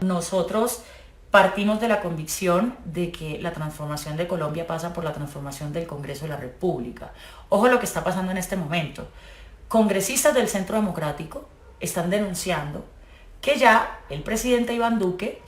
Nosotros partimos de la convicción de que la transformación de Colombia pasa por la transformación del Congreso de la República. Ojo lo que está pasando en este momento. Congresistas del Centro Democrático están denunciando que ya el presidente Iván Duque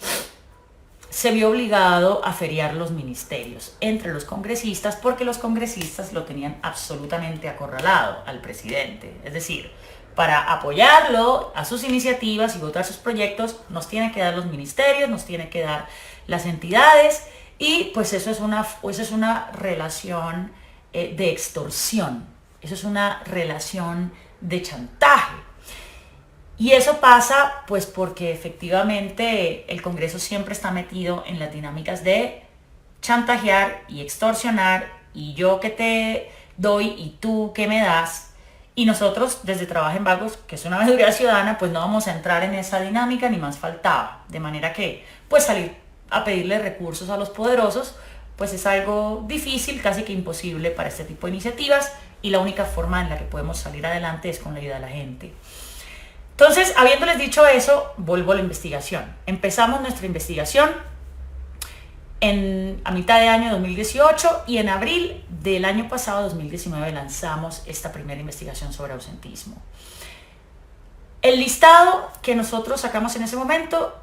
se vio obligado a feriar los ministerios entre los congresistas porque los congresistas lo tenían absolutamente acorralado al presidente. Es decir, para apoyarlo a sus iniciativas y votar sus proyectos nos tiene que dar los ministerios, nos tiene que dar las entidades y pues eso es una relación de extorsión, eso es una relación de chantaje. Y eso pasa pues porque efectivamente el Congreso siempre está metido en las dinámicas de chantajear y extorsionar y yo que te doy y tú que me das. Y nosotros desde Trabaja en Vagos, que es una veeduría ciudadana, pues no vamos a entrar en esa dinámica ni más faltaba. De manera que pues salir a pedirle recursos a los poderosos pues es algo difícil, casi que imposible para este tipo de iniciativas y la única forma en la que podemos salir adelante es con la ayuda de la gente. Entonces, habiéndoles dicho eso, vuelvo a la investigación. Empezamos nuestra investigación a mitad de año 2018 y en abril del año pasado, 2019, lanzamos esta primera investigación sobre ausentismo. El listado que nosotros sacamos en ese momento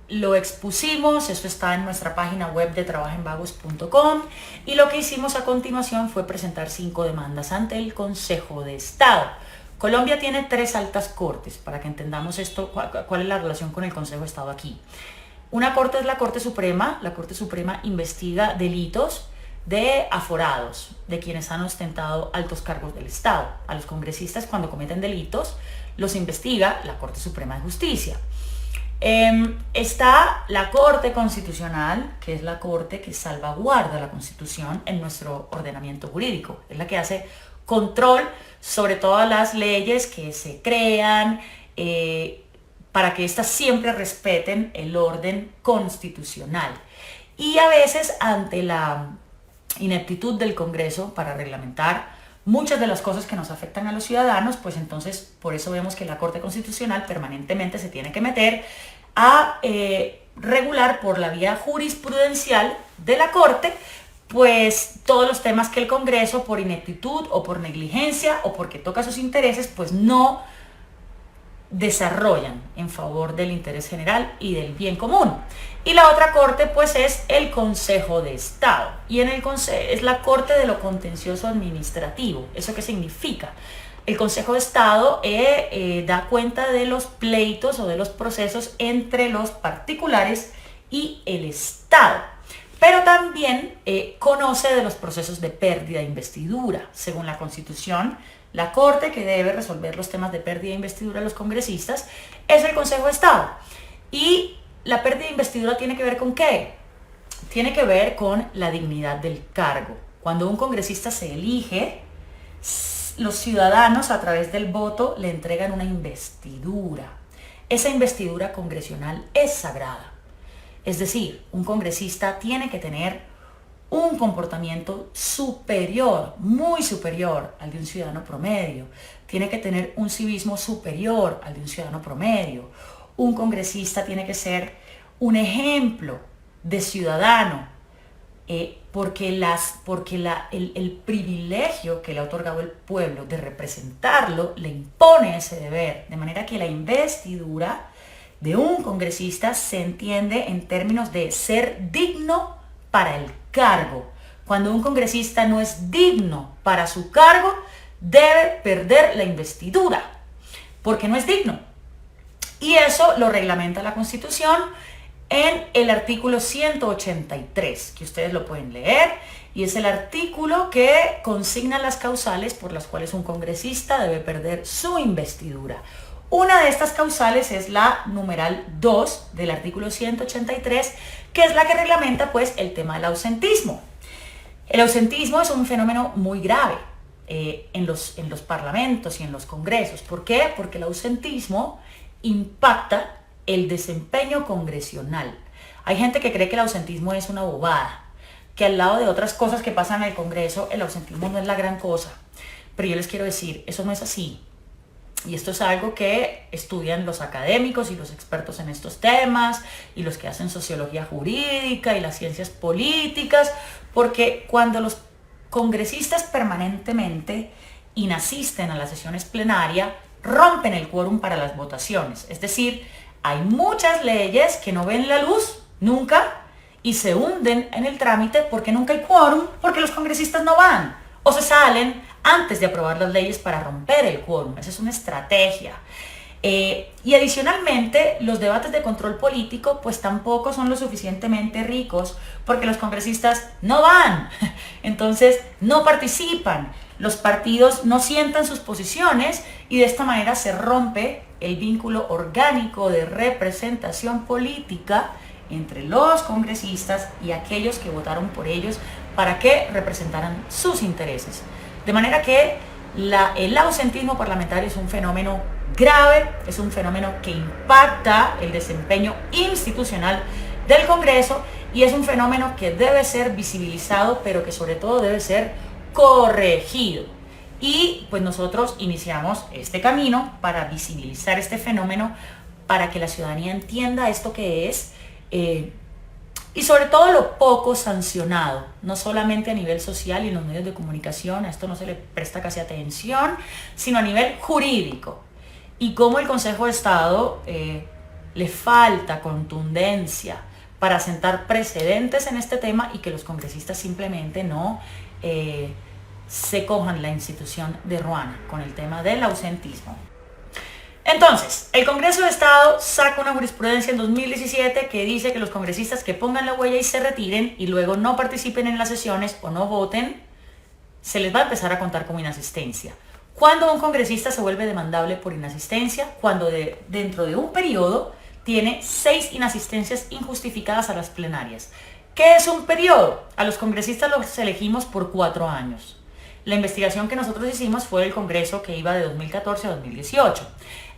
lo expusimos, eso está en nuestra página web de trabajenvagos.com y lo que hicimos a continuación fue presentar 5 demandas ante el Consejo de Estado. Colombia tiene 3 altas cortes, para que entendamos esto, cuál es la relación con el Consejo de Estado aquí. Una corte es la Corte Suprema investiga delitos de aforados, de quienes han ostentado altos cargos del Estado. A los congresistas cuando cometen delitos los investiga la Corte Suprema de Justicia. Está la Corte Constitucional, que es la corte que salvaguarda la Constitución en nuestro ordenamiento jurídico, es la que hace control sobre todas las leyes que se crean para que éstas siempre respeten el orden constitucional. Y a veces ante la ineptitud del Congreso para reglamentar muchas de las cosas que nos afectan a los ciudadanos, pues entonces por eso vemos que la Corte Constitucional permanentemente se tiene que meter a regular por la vía jurisprudencial de la Corte pues todos los temas que el Congreso por ineptitud o por negligencia o porque toca sus intereses pues no desarrollan en favor del interés general y del bien común. Y la otra corte pues es el Consejo de Estado y en el es la Corte de lo Contencioso Administrativo. ¿Eso qué significa? El Consejo de Estado da cuenta de los pleitos o de los procesos entre los particulares y el Estado, pero también conoce de los procesos de pérdida de investidura. Según la Constitución, la Corte que debe resolver los temas de pérdida de investidura de los congresistas es el Consejo de Estado. Y la pérdida de investidura tiene que ver con ¿qué? Tiene que ver con la dignidad del cargo. Cuando un congresista se elige, los ciudadanos a través del voto le entregan una investidura. Esa investidura congresional es sagrada. Es decir, un congresista tiene que tener un comportamiento superior, muy superior al de un ciudadano promedio. Tiene que tener un civismo superior al de un ciudadano promedio. Un congresista tiene que ser un ejemplo de ciudadano, porque el privilegio que le ha otorgado el pueblo de representarlo le impone ese deber. De manera que la investidura de un congresista se entiende en términos de ser digno para el cargo. Cuando un congresista no es digno para su cargo, debe perder la investidura, porque no es digno. Y eso lo reglamenta la Constitución en el artículo 183, que ustedes lo pueden leer, y es el artículo que consigna las causales por las cuales un congresista debe perder su investidura. Una de estas causales es la numeral 2 del artículo 183, que es la que reglamenta pues el tema del ausentismo. El ausentismo es un fenómeno muy grave en los parlamentos y en los congresos. ¿Por qué? Porque el ausentismo impacta el desempeño congresional. Hay gente que cree que el ausentismo es una bobada, que al lado de otras cosas que pasan en el Congreso, el ausentismo no es la gran cosa. Pero yo les quiero decir, eso no es así. Y esto es algo que estudian los académicos y los expertos en estos temas y los que hacen sociología jurídica y las ciencias políticas, porque cuando los congresistas permanentemente inasisten a las sesiones plenarias, rompen el quórum para las votaciones. Es decir, hay muchas leyes que no ven la luz nunca y se hunden en el trámite porque nunca hay quórum, porque los congresistas no van o se salen antes de aprobar las leyes para romper el quórum. Esa es una estrategia. Y adicionalmente, los debates de control político pues tampoco son lo suficientemente ricos porque los congresistas no van, entonces no participan, los partidos no sientan sus posiciones y de esta manera se rompe el vínculo orgánico de representación política entre los congresistas y aquellos que votaron por ellos para que representaran sus intereses. De manera que el ausentismo parlamentario es un fenómeno grave, es un fenómeno que impacta el desempeño institucional del Congreso y es un fenómeno que debe ser visibilizado, pero que sobre todo debe ser corregido. Y pues nosotros iniciamos este camino para visibilizar este fenómeno, para que la ciudadanía entienda esto que es, y sobre todo lo poco sancionado, no solamente a nivel social y en los medios de comunicación, a esto no se le presta casi atención, sino a nivel jurídico. Y cómo el Consejo de Estado le falta contundencia para sentar precedentes en este tema y que los congresistas simplemente no se cojan la institución de Ruana con el tema del ausentismo. Entonces, el Congreso de Estado saca una jurisprudencia en 2017 que dice que los congresistas que pongan la huella y se retiren y luego no participen en las sesiones o no voten, se les va a empezar a contar como inasistencia. ¿Cuándo un congresista se vuelve demandable por inasistencia? Cuando dentro de un periodo tiene 6 inasistencias injustificadas a las plenarias. ¿Qué es un periodo? A los congresistas los elegimos por 4 años. La investigación que nosotros hicimos fue el Congreso que iba de 2014 a 2018.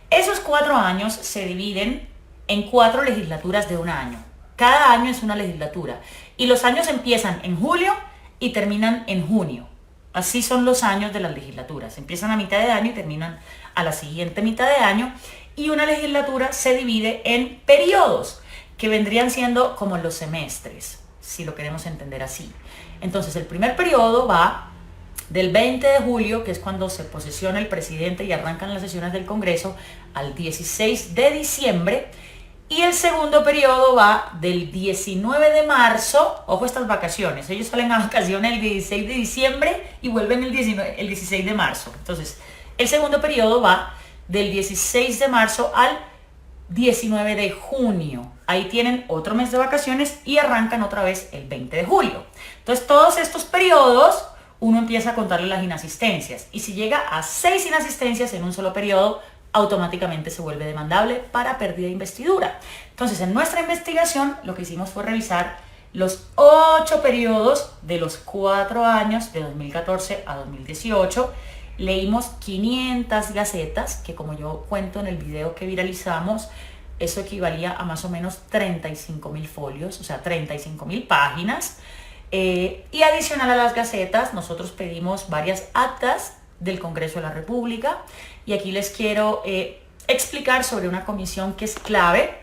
Esos 4 años se dividen en 4 legislaturas de un año. Cada año es una legislatura. Y los años empiezan en julio y terminan en junio. Así son los años de las legislaturas. Empiezan a mitad de año y terminan a la siguiente mitad de año. Y una legislatura se divide en periodos, que vendrían siendo como los semestres, si lo queremos entender así. Entonces, el primer periodo va del 20 de julio, que es cuando se posesiona el presidente y arrancan las sesiones del Congreso, al 16 de diciembre. Y el segundo periodo va del 19 de marzo, ojo estas vacaciones, ellos salen a vacaciones el 16 de diciembre y vuelven el 16 de marzo. Entonces, el segundo periodo va del 16 de marzo al 19 de junio. Ahí tienen otro mes de vacaciones y arrancan otra vez el 20 de julio. Entonces, todos estos periodos uno empieza a contarle las inasistencias. Y si llega a 6 inasistencias en un solo periodo, automáticamente se vuelve demandable para pérdida de investidura. Entonces, en nuestra investigación, lo que hicimos fue revisar los 8 periodos de los 4 años, de 2014 a 2018. Leímos 500 gacetas, que como yo cuento en el video que viralizamos, eso equivalía a más o menos 35.000 folios, o sea, 35.000 páginas. Y adicional a las gacetas, nosotros pedimos varias actas del Congreso de la República y aquí les quiero explicar sobre una comisión que es clave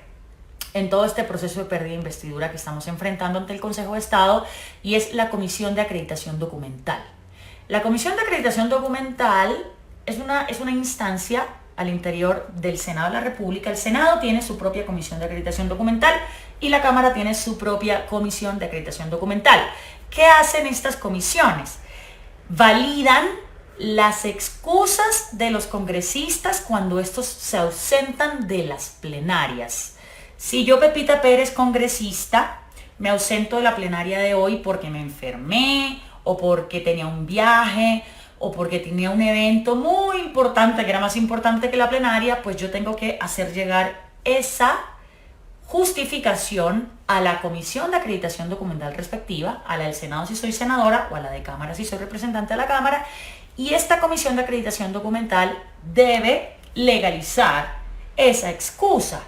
en todo este proceso de pérdida de investidura que estamos enfrentando ante el Consejo de Estado y es la Comisión de Acreditación Documental. La Comisión de Acreditación Documental es una instancia al interior del Senado de la República. El Senado tiene su propia Comisión de Acreditación Documental y la Cámara tiene su propia Comisión de Acreditación Documental. ¿Qué hacen estas comisiones? Validan las excusas de los congresistas cuando estos se ausentan de las plenarias. Si yo, Pepita Pérez, congresista, me ausento de la plenaria de hoy porque me enfermé o porque tenía un viaje o porque tenía un evento muy importante, que era más importante que la plenaria, pues yo tengo que hacer llegar esa justificación a la Comisión de Acreditación Documental respectiva, a la del Senado si soy senadora o a la de Cámara si soy representante de la Cámara, y esta Comisión de Acreditación Documental debe legalizar esa excusa.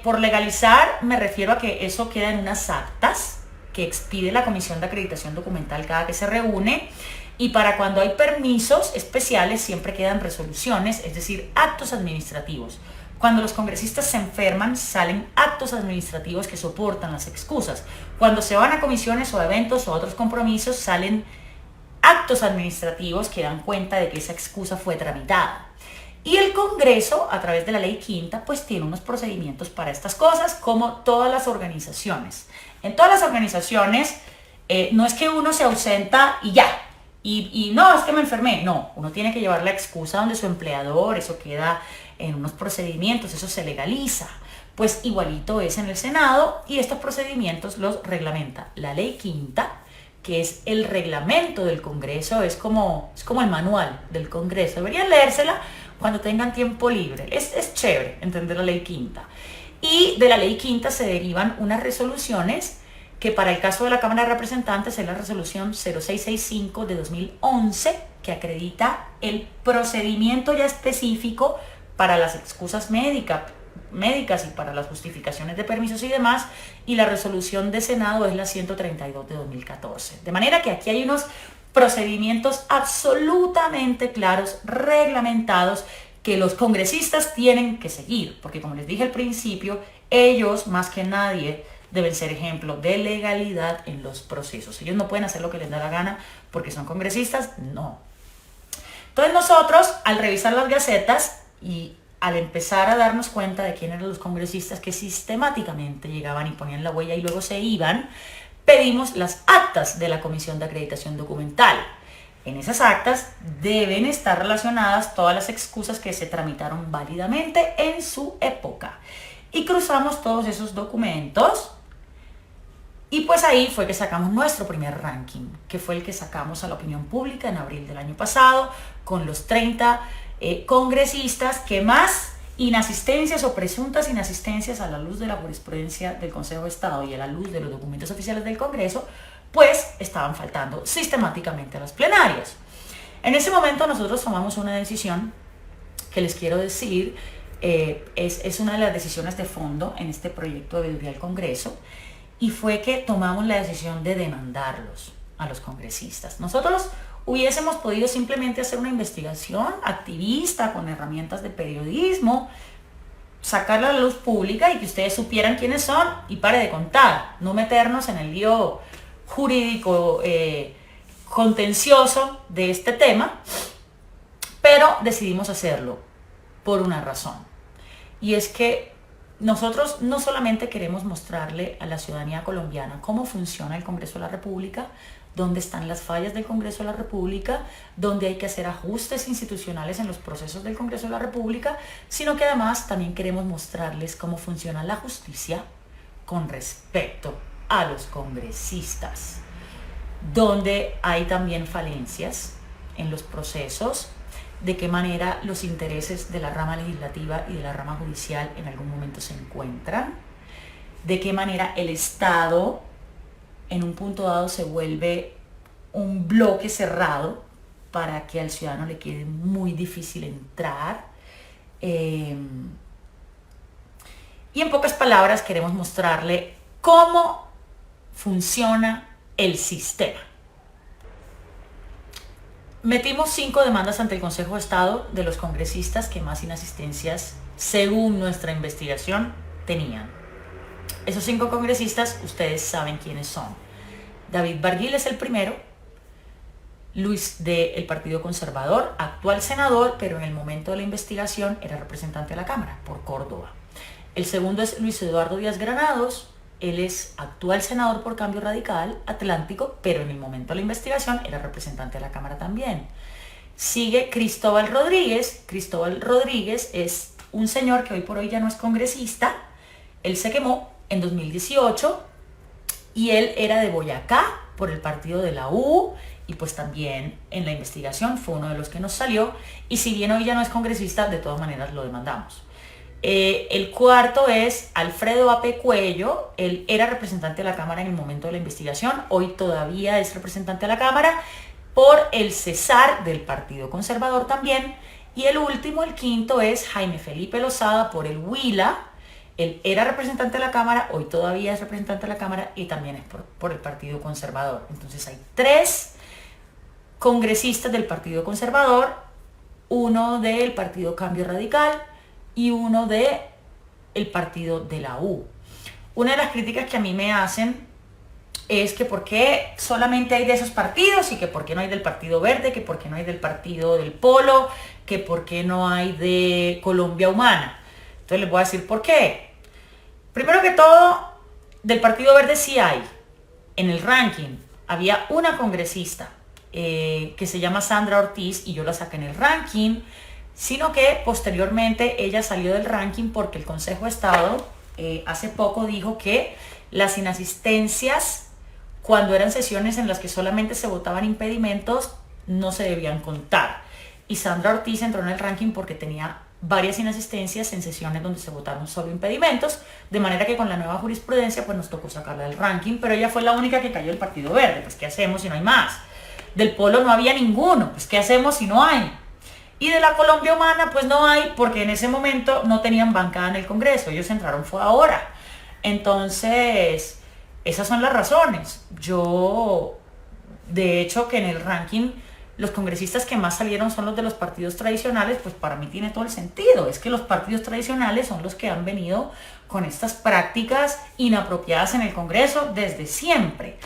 Por legalizar me refiero a que eso queda en unas actas que expide la Comisión de Acreditación Documental cada que se reúne Y para cuando hay permisos especiales siempre quedan resoluciones, es decir, actos administrativos. Cuando los congresistas se enferman, salen actos administrativos que soportan las excusas. Cuando se van a comisiones o eventos o otros compromisos, salen actos administrativos que dan cuenta de que esa excusa fue tramitada. Y el Congreso, a través de la Ley Quinta, pues tiene unos procedimientos para estas cosas, como todas las organizaciones. En todas las organizaciones, no es que uno se ausenta y ya, y no, es que me enfermé. No, uno tiene que llevar la excusa donde su empleador, eso queda en unos procedimientos, eso se legaliza. Pues igualito es en el Senado y estos procedimientos los reglamenta la Ley Quinta, que es el reglamento del Congreso, es como el manual del Congreso. Deberían leérsela cuando tengan tiempo libre. Es chévere entender la Ley Quinta. Y de la Ley Quinta se derivan unas resoluciones que para el caso de la Cámara de Representantes es la resolución 0665 de 2011, que acredita el procedimiento ya específico para las excusas médicas y para las justificaciones de permisos y demás, y la resolución de Senado es la 132 de 2014. De manera que aquí hay unos procedimientos absolutamente claros, reglamentados, que los congresistas tienen que seguir, porque como les dije al principio, ellos más que nadie deben ser ejemplo de legalidad en los procesos. Ellos no pueden hacer lo que les da la gana porque son congresistas, no. Entonces nosotros, al revisar las gacetas y al empezar a darnos cuenta de quién eran los congresistas que sistemáticamente llegaban y ponían la huella y luego se iban, pedimos las actas de la Comisión de Acreditación Documental. En esas actas deben estar relacionadas todas las excusas que se tramitaron válidamente en su época. Y cruzamos todos esos documentos y pues ahí fue que sacamos nuestro primer ranking, que fue el que sacamos a la opinión pública en abril del año pasado, con los 30 congresistas que más inasistencias o presuntas inasistencias a la luz de la jurisprudencia del Consejo de Estado y a la luz de los documentos oficiales del Congreso, pues estaban faltando sistemáticamente a las plenarias. En ese momento nosotros tomamos una decisión que les quiero decir, es una de las decisiones de fondo en este proyecto de veeduría al Congreso, y fue que tomamos la decisión de demandarlos a los congresistas. Nosotros hubiésemos podido simplemente hacer una investigación activista con herramientas de periodismo, sacarla a la luz pública y que ustedes supieran quiénes son y pare de contar, no meternos en el lío jurídico contencioso de este tema, pero decidimos hacerlo por una razón, y es que nosotros no solamente queremos mostrarle a la ciudadanía colombiana cómo funciona el Congreso de la República, dónde están las fallas del Congreso de la República, dónde hay que hacer ajustes institucionales en los procesos del Congreso de la República, sino que además también queremos mostrarles cómo funciona la justicia con respecto a los congresistas, donde hay también falencias en los procesos, de qué manera los intereses de la rama legislativa y de la rama judicial en algún momento se encuentran, de qué manera el Estado en un punto dado se vuelve un bloque cerrado para que al ciudadano le quede muy difícil entrar. Y en pocas palabras queremos mostrarle cómo funciona el sistema. Metimos 5 demandas ante el Consejo de Estado de los congresistas que más inasistencias, según nuestra investigación, tenían. Esos 5 congresistas, ustedes saben quiénes son. David Barguil es el primero, Luis del Partido Conservador, actual senador, pero en el momento de la investigación era representante de la Cámara por Córdoba. El segundo es Luis Eduardo Díaz Granados, él es actual senador por Cambio Radical Atlántico, pero en el momento de la investigación era representante de la Cámara también. Sigue Cristóbal Rodríguez. Cristóbal Rodríguez es un señor que hoy por hoy ya no es congresista. Él se quemó en 2018 y él era de Boyacá por el partido de la U, y pues también en la investigación fue uno de los que nos salió, y si bien hoy ya no es congresista, de todas maneras lo demandamos. El cuarto es Alfredo Ape Cuello. Él era representante de la Cámara en el momento de la investigación, hoy todavía es representante de la Cámara por el Cesar del Partido Conservador también. Y el último, el quinto, es Jaime Felipe Lozada por el Huila. Él era representante de la Cámara, hoy todavía es representante de la Cámara y también es por el Partido Conservador. Entonces hay 3 congresistas del Partido Conservador, uno del Partido Cambio Radical y uno del Partido de la U. Una de las críticas que a mí me hacen es que por qué solamente hay de esos partidos y que por qué no hay del Partido Verde, que por qué no hay del Partido del Polo, que por qué no hay de Colombia Humana. Entonces les voy a decir por qué. Primero que todo, del Partido Verde sí hay. En el ranking había una congresista que se llama Sandra Ortiz y yo la saqué en el ranking, sino que posteriormente ella salió del ranking porque el Consejo de Estado hace poco dijo que las inasistencias, cuando eran sesiones en las que solamente se votaban impedimentos, no se debían contar. Y Sandra Ortiz entró en el ranking porque tenía varias inasistencias en sesiones donde se votaron solo impedimentos, de manera que con la nueva jurisprudencia pues nos tocó sacarla del ranking, pero ella fue la única que cayó del Partido Verde. Pues ¿qué hacemos si no hay más? Del Polo no había ninguno, pues ¿qué hacemos si no hay? Y de la Colombia Humana pues no hay, porque en ese momento no tenían bancada en el Congreso, ellos entraron fue ahora. Entonces, esas son las razones. Yo, de hecho, que en el ranking los congresistas que más salieron son los de los partidos tradicionales, pues para mí tiene todo el sentido. Es que los partidos tradicionales son los que han venido con estas prácticas inapropiadas en el Congreso desde siempre.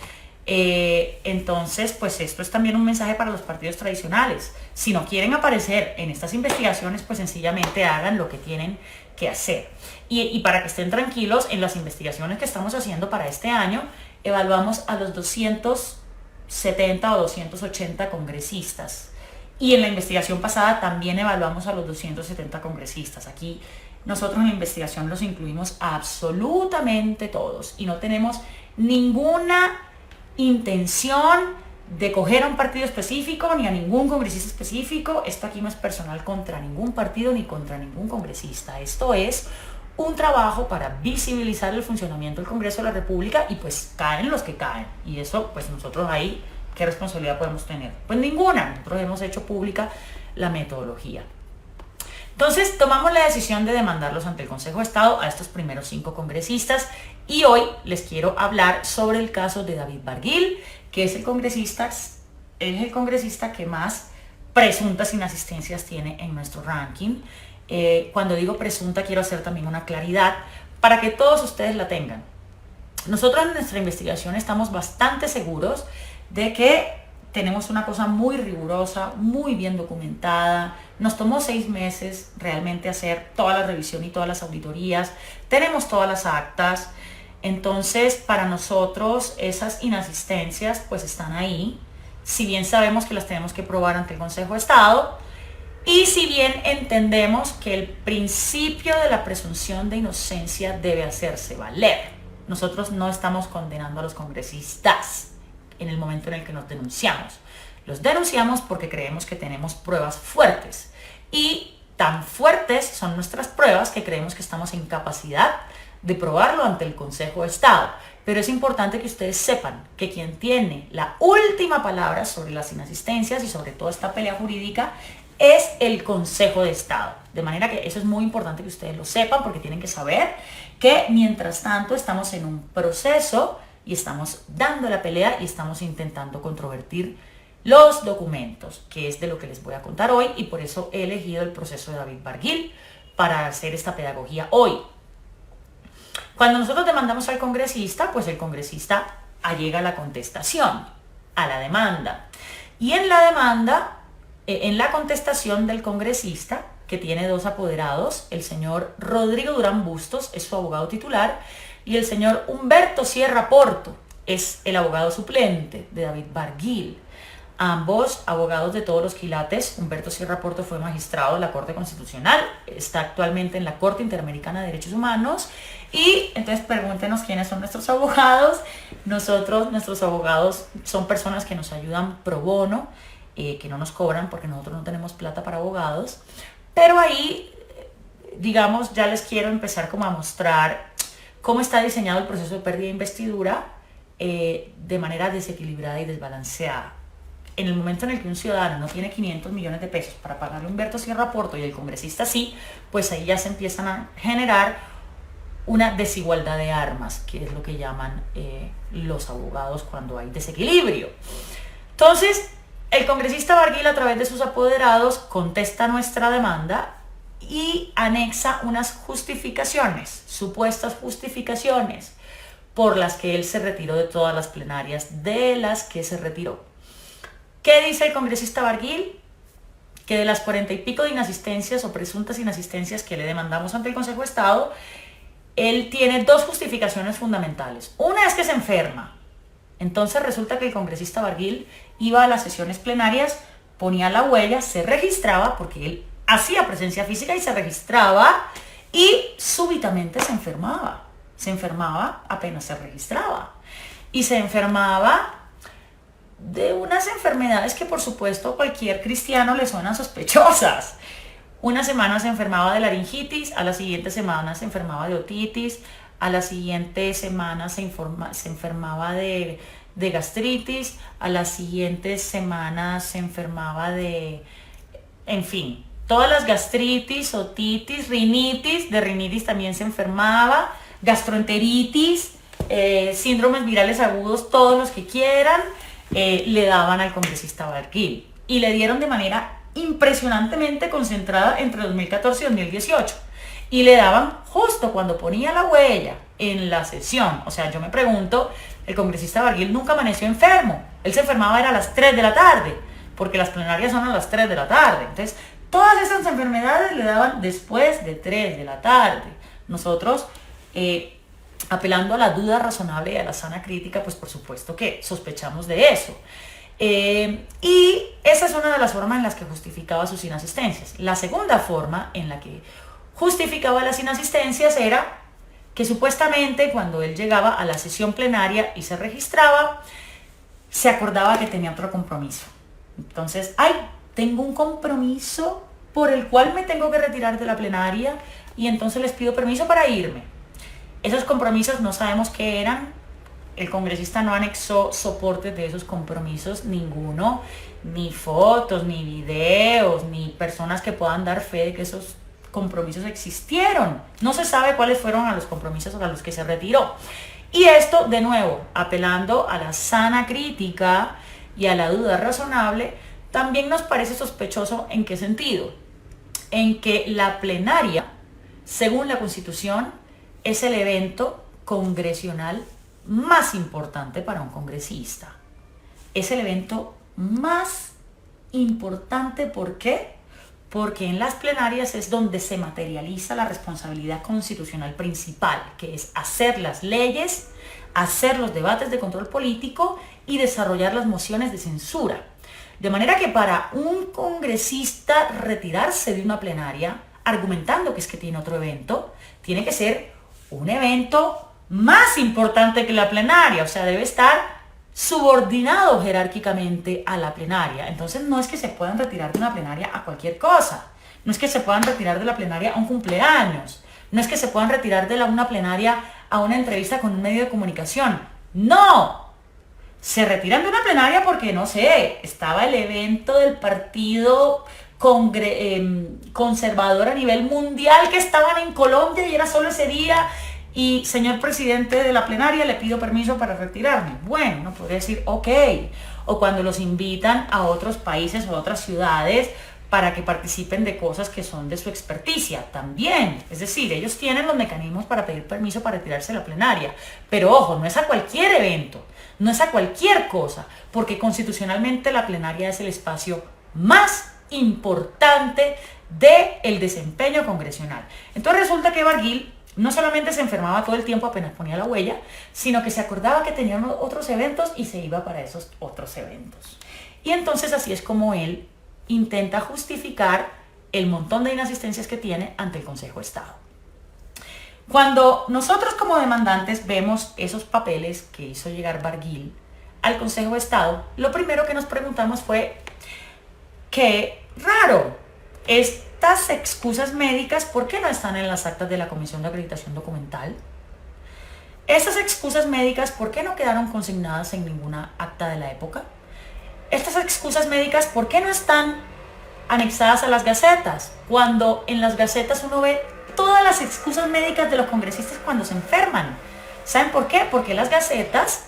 Entonces, pues esto es también un mensaje para los partidos tradicionales. Si no quieren aparecer en estas investigaciones, pues sencillamente hagan lo que tienen que hacer. Y para que estén tranquilos, en las investigaciones que estamos haciendo para este año, evaluamos a los 270 o 280 congresistas. Y en la investigación pasada también evaluamos a los 270 congresistas. Aquí nosotros en la investigación los incluimos a absolutamente todos y no tenemos ninguna intención de coger a un partido específico ni a ningún congresista específico. Esto aquí no es personal contra ningún partido ni contra ningún congresista. Esto es un trabajo para visibilizar el funcionamiento del Congreso de la República y pues caen los que caen. Y eso pues nosotros ahí, ¿qué responsabilidad podemos tener? Pues ninguna. Nosotros hemos hecho pública la metodología. Entonces tomamos la decisión de demandarlos ante el Consejo de Estado a estos primeros 5 congresistas y hoy les quiero hablar sobre el caso de David Barguil, que es el congresista que más presuntas inasistencias tiene en nuestro ranking. Cuando digo presunta quiero hacer también una claridad para que todos ustedes la tengan. Nosotros en nuestra investigación estamos bastante seguros de que tenemos una cosa muy rigurosa, muy bien documentada. Nos tomó 6 meses realmente hacer toda la revisión y todas las auditorías. Tenemos todas las actas. Entonces, para nosotros esas inasistencias pues están ahí. Si bien sabemos que las tenemos que probar ante el Consejo de Estado y si bien entendemos que el principio de la presunción de inocencia debe hacerse valer. Nosotros no estamos condenando a los congresistas en el momento en el que nos denunciamos. Los denunciamos porque creemos que tenemos pruebas fuertes y tan fuertes son nuestras pruebas que creemos que estamos en capacidad de probarlo ante el Consejo de Estado. Pero es importante que ustedes sepan que quien tiene la última palabra sobre las inasistencias y sobre toda esta pelea jurídica es el Consejo de Estado. De manera que eso es muy importante que ustedes lo sepan porque tienen que saber que mientras tanto estamos en un proceso y estamos dando la pelea y estamos intentando controvertir los documentos, que es de lo que les voy a contar hoy y por eso he elegido el proceso de David Barguil para hacer esta pedagogía hoy. Cuando nosotros demandamos al congresista, pues el congresista allega la contestación a la demanda. Y en la demanda, en la contestación del congresista, que tiene 2 apoderados, el señor Rodrigo Durán Bustos es su abogado titular y el señor Humberto Sierra Porto es el abogado suplente de David Barguil. Ambos abogados de todos los quilates. Humberto Sierra Porto fue magistrado de la Corte Constitucional, está actualmente en la Corte Interamericana de Derechos Humanos y entonces pregúntenos quiénes son nuestros abogados. Nuestros abogados son personas que nos ayudan pro bono, que no nos cobran porque nosotros no tenemos plata para abogados, pero ahí, digamos, ya les quiero empezar como a mostrar cómo está diseñado el proceso de pérdida de investidura de manera desequilibrada y desbalanceada. En el momento en el que un ciudadano no tiene 500 millones de pesos para pagarle a Humberto Sierra Porto y el congresista sí, pues ahí ya se empiezan a generar una desigualdad de armas, que es lo que llaman los abogados cuando hay desequilibrio. Entonces, El congresista Barguil, a través de sus apoderados, contesta nuestra demanda y anexa unas justificaciones, supuestas justificaciones, por las que él se retiró de todas las plenarias de las que se retiró. ¿Qué dice el congresista Barguil? Que de las 40 y pico de inasistencias o presuntas inasistencias que le demandamos ante el Consejo de Estado, él tiene dos justificaciones fundamentales. Una es que se enferma. Entonces resulta que el congresista Barguil iba a las sesiones plenarias, ponía la huella, se registraba, porque él hacía presencia física y se registraba, y súbitamente se enfermaba. Se enfermaba apenas se registraba. Y se enfermaba de unas enfermedades que por supuesto a cualquier cristiano le suenan sospechosas. Una semana se enfermaba de laringitis, a la siguiente semana se enfermaba de otitis, a la siguiente semana se enfermaba de gastritis, a la siguiente semana se enfermaba de, en fin, todas las gastritis, otitis, rinitis, de rinitis también se enfermaba, gastroenteritis, síndromes virales agudos, todos los que quieran, le daban al congresista Barguil. Y le dieron de manera impresionantemente concentrada entre 2014 y 2018. Y le daban justo cuando ponía la huella en la sesión. O sea, yo me pregunto, el congresista Barguil nunca amaneció enfermo. Él se enfermaba era a las 3 de la tarde, porque las plenarias son a las 3 de la tarde. Entonces, todas esas enfermedades le daban después de 3 de la tarde. Nosotros, apelando a la duda razonable y a la sana crítica, pues por supuesto que sospechamos de eso. Y esa es una de las formas en las que justificaba sus inasistencias. La segunda forma en la que justificaba las inasistencias era que supuestamente cuando él llegaba a la sesión plenaria y se registraba, se acordaba que tenía otro compromiso. Entonces, tengo un compromiso por el cual me tengo que retirar de la plenaria y entonces les pido permiso para irme. Esos compromisos no sabemos qué eran. El congresista no anexó soportes de esos compromisos, ninguno, ni fotos, ni videos, ni personas que puedan dar fe de que esos compromisos existieron. No se sabe cuáles fueron a los compromisos a los que se retiró. Y esto, de nuevo, apelando a la sana crítica y a la duda razonable, también nos parece sospechoso. ¿En qué sentido? En que la plenaria, según la Constitución, es el evento congresional más importante para un congresista. Es el evento más importante, ¿por qué? Porque en las plenarias es donde se materializa la responsabilidad constitucional principal, que es hacer las leyes, hacer los debates de control político y desarrollar las mociones de censura. De manera que para un congresista retirarse de una plenaria, argumentando que es que tiene otro evento, tiene que ser un evento más importante que la plenaria, o sea, debe estar subordinado jerárquicamente a la plenaria. Entonces no es que se puedan retirar de una plenaria a cualquier cosa, no es que se puedan retirar de la plenaria a un cumpleaños, no es que se puedan retirar de una plenaria a una entrevista con un medio de comunicación, no, se retiran de una plenaria porque, no sé, estaba el evento del partido conservador a nivel mundial que estaban en Colombia y era solo ese día. Y señor presidente de la plenaria, le pido permiso para retirarme. Bueno, no podría decir ok. O cuando los invitan a otros países o a otras ciudades para que participen de cosas que son de su experticia, también. Es decir, ellos tienen los mecanismos para pedir permiso para retirarse de la plenaria. Pero ojo, no es a cualquier evento, no es a cualquier cosa, porque constitucionalmente la plenaria es el espacio más importante del desempeño congresional. Entonces resulta que Barguil no solamente se enfermaba todo el tiempo apenas ponía la huella, sino que se acordaba que tenían otros eventos y se iba para esos otros eventos. Y entonces así es como él intenta justificar el montón de inasistencias que tiene ante el Consejo de Estado. Cuando nosotros como demandantes vemos esos papeles que hizo llegar Barguil al Consejo de Estado, lo primero que nos preguntamos fue, qué raro, estas excusas médicas, ¿por qué no están en las actas de la Comisión de Acreditación Documental? Estas excusas médicas, ¿por qué no quedaron consignadas en ninguna acta de la época? Estas excusas médicas, ¿por qué no están anexadas a las gacetas? Cuando en las gacetas uno ve todas las excusas médicas de los congresistas cuando se enferman. ¿Saben por qué? Porque las gacetas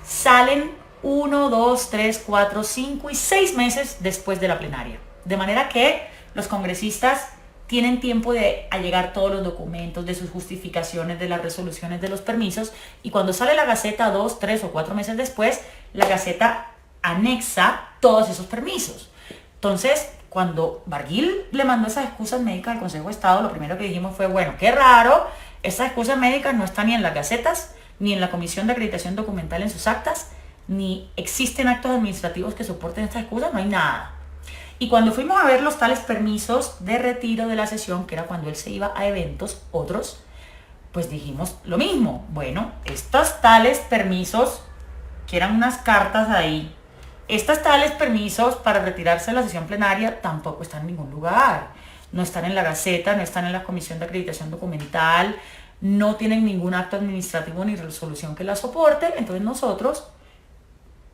salen 1, 2, 3, 4, 5 y 6 meses después de la plenaria. De manera que los congresistas tienen tiempo de allegar todos los documentos, de sus justificaciones, de las resoluciones, de los permisos, y cuando sale la Gaceta 2, 3 o 4 meses después, la Gaceta anexa todos esos permisos. Entonces, cuando Barguil le mandó esas excusas médicas al Consejo de Estado, lo primero que dijimos fue, bueno, qué raro, estas excusas médicas no están ni en las gacetas, ni en la Comisión de Acreditación Documental en sus actas, ni existen actos administrativos que soporten estas excusas, no hay nada. Y cuando fuimos a ver los tales permisos de retiro de la sesión, que era cuando él se iba a eventos, otros, pues dijimos lo mismo. Bueno, estos tales permisos, que eran unas cartas ahí, estos tales permisos para retirarse de la sesión plenaria tampoco están en ningún lugar. No están en la Gaceta, no están en la Comisión de Acreditación Documental, no tienen ningún acto administrativo ni resolución que la soporte. Entonces nosotros,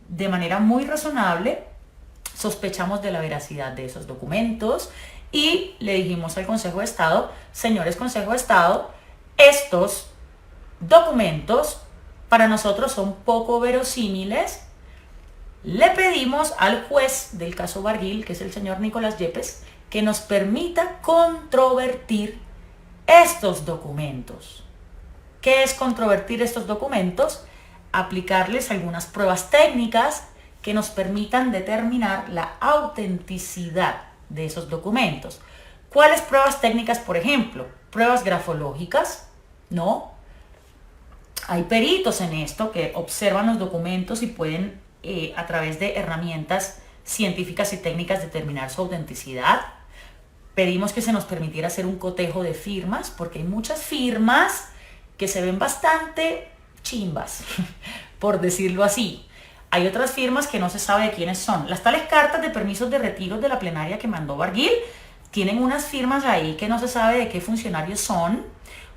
de manera muy razonable, sospechamos de la veracidad de esos documentos y le dijimos al Consejo de Estado, señores Consejo de Estado, estos documentos para nosotros son poco verosímiles. Le pedimos al juez del caso Barguil, que es el señor Nicolás Yepes, que nos permita controvertir estos documentos. ¿Qué es controvertir estos documentos? Aplicarles algunas pruebas técnicas que nos permitan determinar la autenticidad de esos documentos. ¿Cuáles pruebas técnicas, por ejemplo? Pruebas grafológicas, ¿no? Hay peritos en esto que observan los documentos y pueden, a través de herramientas científicas y técnicas, determinar su autenticidad. Pedimos que se nos permitiera hacer un cotejo de firmas, porque hay muchas firmas que se ven bastante chimbas, por decirlo así. Hay otras firmas que no se sabe de quiénes son. Las tales cartas de permisos de retiro de la plenaria que mandó Barguil tienen unas firmas ahí que no se sabe de qué funcionarios son,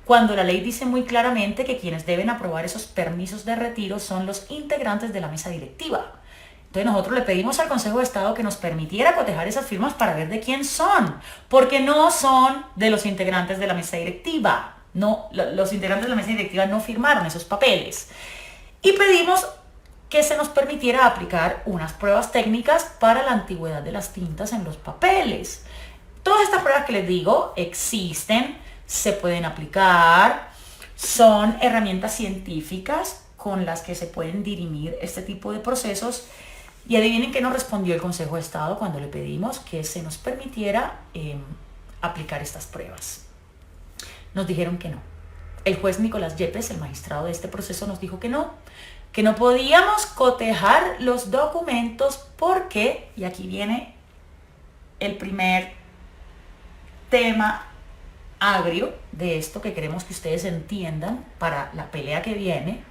cuando la ley dice muy claramente que quienes deben aprobar esos permisos de retiro son los integrantes de la mesa directiva. Entonces nosotros le pedimos al Consejo de Estado que nos permitiera cotejar esas firmas para ver de quién son, porque no son de los integrantes de la mesa directiva. No, los integrantes de la mesa directiva no firmaron esos papeles. Y pedimos que se nos permitiera aplicar unas pruebas técnicas para la antigüedad de las tintas en los papeles. Todas estas pruebas que les digo existen, se pueden aplicar, son herramientas científicas con las que se pueden dirimir este tipo de procesos. Y adivinen qué nos respondió el Consejo de Estado cuando le pedimos que se nos permitiera aplicar estas pruebas. Nos dijeron que no. El juez Nicolás Yepes, el magistrado de este proceso, nos dijo que no podíamos cotejar los documentos porque, y aquí viene el primer tema agrio de esto que queremos que ustedes entiendan para la pelea que viene,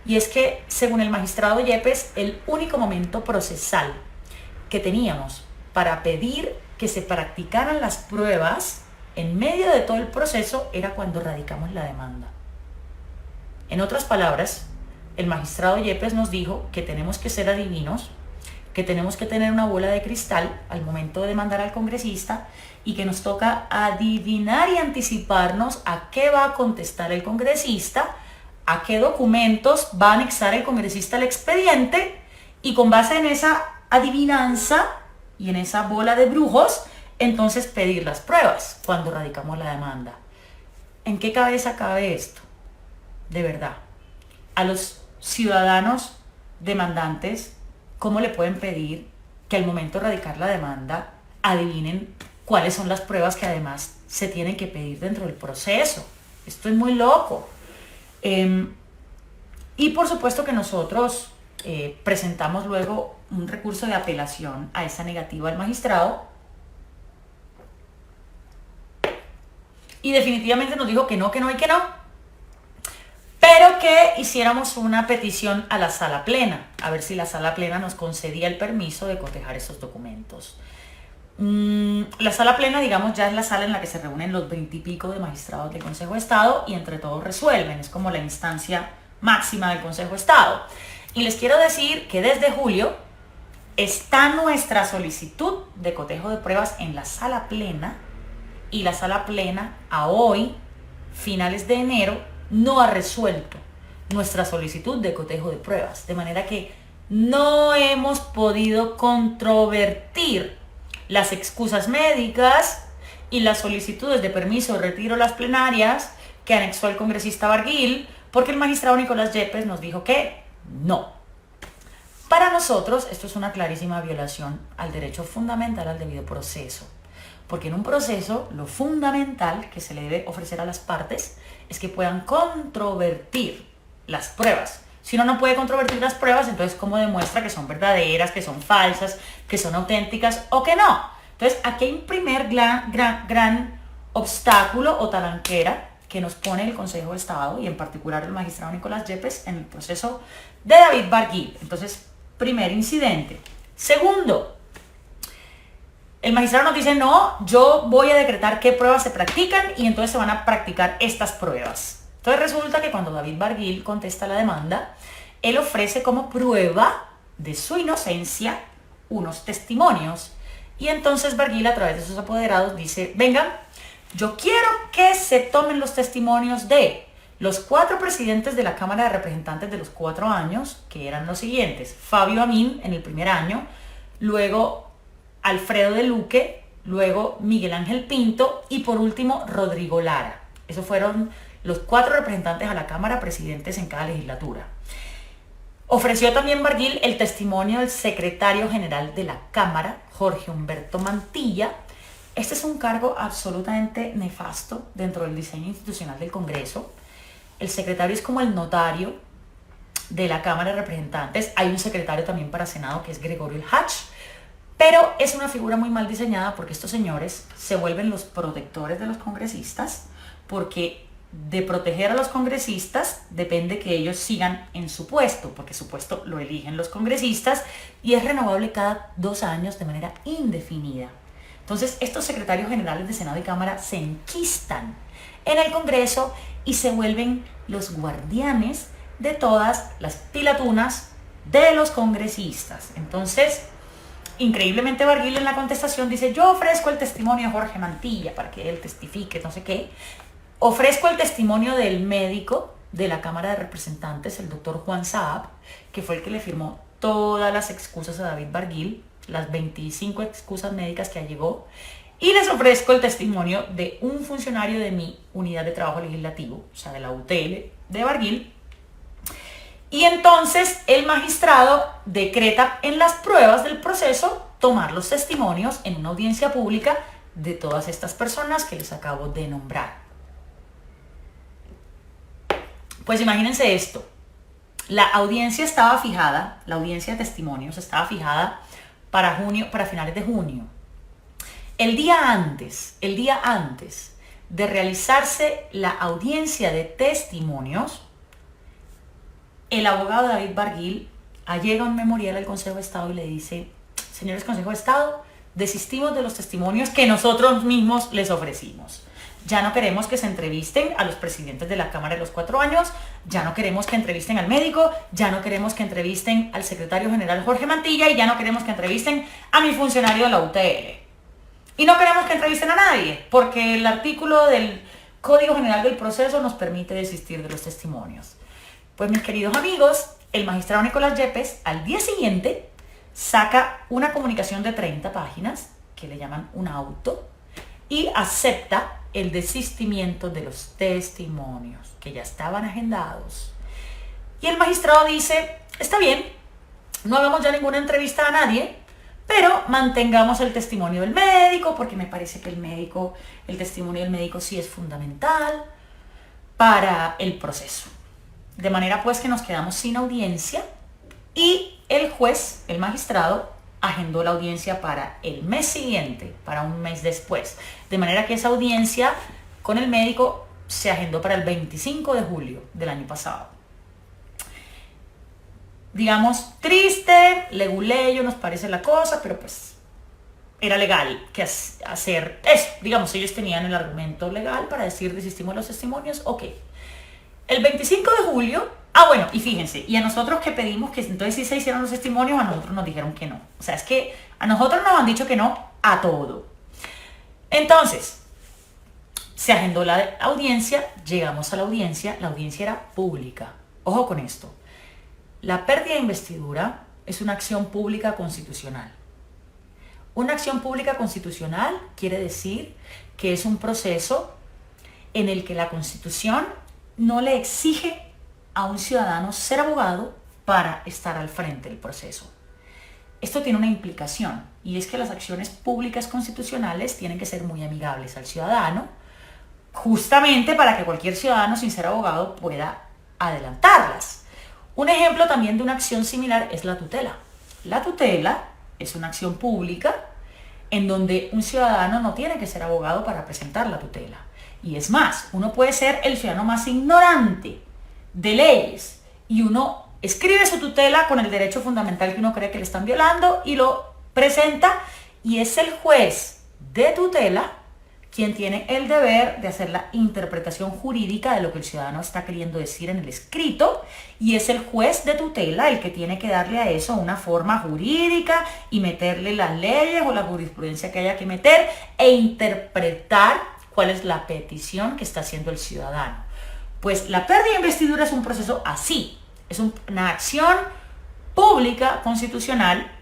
y es que, según el magistrado Yepes, el único momento procesal que teníamos para pedir que se practicaran las pruebas en medio de todo el proceso era cuando radicamos la demanda. En otras palabras, el magistrado Yepes nos dijo que tenemos que ser adivinos, que tenemos que tener una bola de cristal al momento de demandar al congresista y que nos toca adivinar y anticiparnos a qué va a contestar el congresista, a qué documentos va a anexar el congresista al expediente, y con base en esa adivinanza y en esa bola de brujos, entonces pedir las pruebas cuando radicamos la demanda. ¿En qué cabeza cabe esto? De verdad, a los ciudadanos demandantes, ¿cómo le pueden pedir que al momento de radicar la demanda adivinen cuáles son las pruebas que además se tienen que pedir dentro del proceso? Esto es muy loco. Y por supuesto que nosotros presentamos luego un recurso de apelación a esa negativa del magistrado, y definitivamente nos dijo que no y que no, pero que hiciéramos una petición a la sala plena, a ver si la sala plena nos concedía el permiso de cotejar esos documentos. La sala plena, digamos, ya es la sala en la que se reúnen los 20 y pico de magistrados del Consejo de Estado y entre todos resuelven, es como la instancia máxima del Consejo de Estado. Y les quiero decir que desde julio está nuestra solicitud de cotejo de pruebas en la sala plena, y la sala plena a hoy, finales de enero, no ha resuelto nuestra solicitud de cotejo de pruebas, de manera que no hemos podido controvertir las excusas médicas y las solicitudes de permiso de retiro a las plenarias que anexó el congresista Barguil, porque el magistrado Nicolás Yepes nos dijo que no. Para nosotros esto es una clarísima violación al derecho fundamental al debido proceso, porque en un proceso lo fundamental que se le debe ofrecer a las partes es que puedan controvertir las pruebas. Si uno no puede controvertir las pruebas, entonces ¿cómo demuestra que son verdaderas, que son falsas, que son auténticas o que no? Entonces aquí hay un primer gran obstáculo o talanquera que nos pone el Consejo de Estado y en particular el magistrado Nicolás Yepes en el proceso de David Barguil. Entonces, primer incidente. Segundo, el magistrado nos dice, no, yo voy a decretar qué pruebas se practican y entonces se van a practicar estas pruebas. Entonces resulta que cuando David Barguil contesta la demanda, él ofrece como prueba de su inocencia unos testimonios. Y entonces Barguil, a través de sus apoderados, dice, vengan, yo quiero que se tomen los testimonios de los 4 presidentes de la Cámara de Representantes de los 4 años, que eran los siguientes: Fabio Amin en el primer año, luego Alfredo de Luque, luego Miguel Ángel Pinto y por último Rodrigo Lara. Esos fueron los 4 representantes a la Cámara, presidentes en cada legislatura. Ofreció también Barguil el testimonio del secretario general de la Cámara, Jorge Humberto Mantilla. Este es un cargo absolutamente nefasto dentro del diseño institucional del Congreso. El secretario es como el notario de la Cámara de Representantes. Hay un secretario también para Senado que es Gregorio El Hach, pero es una figura muy mal diseñada porque estos señores se vuelven los protectores de los congresistas, porque de proteger a los congresistas depende que ellos sigan en su puesto, porque su puesto lo eligen los congresistas y es renovable cada 2 años de manera indefinida. Entonces estos secretarios generales de Senado y Cámara se enquistan en el Congreso y se vuelven los guardianes de todas las pilatunas de los congresistas. Entonces, increíblemente Barguil en la contestación dice, yo ofrezco el testimonio de Jorge Mantilla para que él testifique, no sé qué. Ofrezco el testimonio del médico de la Cámara de Representantes, el doctor Juan Saab, que fue el que le firmó todas las excusas a David Barguil, las 25 excusas médicas que allegó, y les ofrezco el testimonio de un funcionario de mi unidad de trabajo legislativo, o sea, de la UTL de Barguil. Y entonces el magistrado decreta en las pruebas del proceso tomar los testimonios en una audiencia pública de todas estas personas que les acabo de nombrar. Pues imagínense esto, la audiencia estaba fijada, la audiencia de testimonios estaba fijada para finales de junio. El día antes de realizarse la audiencia de testimonios, el abogado David Barguil allega un memorial al Consejo de Estado y le dice, señores Consejo de Estado, desistimos de los testimonios que nosotros mismos les ofrecimos. Ya no queremos que se entrevisten a los presidentes de la Cámara de los 4 años, ya no queremos que entrevisten al médico, ya no queremos que entrevisten al secretario general Jorge Mantilla y ya no queremos que entrevisten a mi funcionario de la UTL. Y no queremos que entrevisten a nadie, porque el artículo del Código General del Proceso nos permite desistir de los testimonios. Pues mis queridos amigos, el magistrado Nicolás Yepes al día siguiente saca una comunicación de 30 páginas, que le llaman un auto, y acepta el desistimiento de los testimonios que ya estaban agendados. Y el magistrado dice, está bien, no hagamos ya ninguna entrevista a nadie, pero mantengamos el testimonio del médico, porque me parece que el testimonio del médico sí es fundamental para el proceso. De manera pues que nos quedamos sin audiencia y el juez, el magistrado, agendó la audiencia para el mes siguiente, para un mes después. De manera que esa audiencia con el médico se agendó para el 25 de julio del año pasado. Digamos, triste, leguleyo nos parece la cosa, pero pues era legal que hacer eso. Digamos, ellos tenían el argumento legal para decir desistimos de los testimonios, ok. El 25 de julio, bueno, y fíjense, y a nosotros que pedimos que entonces sí se hicieran los testimonios, a nosotros nos dijeron que no. O sea, es que a nosotros nos han dicho que no a todo. Entonces, se agendó la audiencia, llegamos a la audiencia era pública. Ojo con esto. La pérdida de investidura es una acción pública constitucional. Una acción pública constitucional quiere decir que es un proceso en el que la Constitución no le exige a un ciudadano ser abogado para estar al frente del proceso. Esto tiene una implicación, y es que las acciones públicas constitucionales tienen que ser muy amigables al ciudadano, justamente para que cualquier ciudadano sin ser abogado pueda adelantarlas. Un ejemplo también de una acción similar es la tutela. La tutela es una acción pública en donde un ciudadano no tiene que ser abogado para presentar la tutela. Y es más, uno puede ser el ciudadano más ignorante de leyes y uno escribe su tutela con el derecho fundamental que uno cree que le están violando y lo presenta, y es el juez de tutela quien tiene el deber de hacer la interpretación jurídica de lo que el ciudadano está queriendo decir en el escrito, y es el juez de tutela el que tiene que darle a eso una forma jurídica y meterle las leyes o la jurisprudencia que haya que meter e interpretar cuál es la petición que está haciendo el ciudadano. Pues la pérdida de investidura es un proceso así, es una acción pública constitucional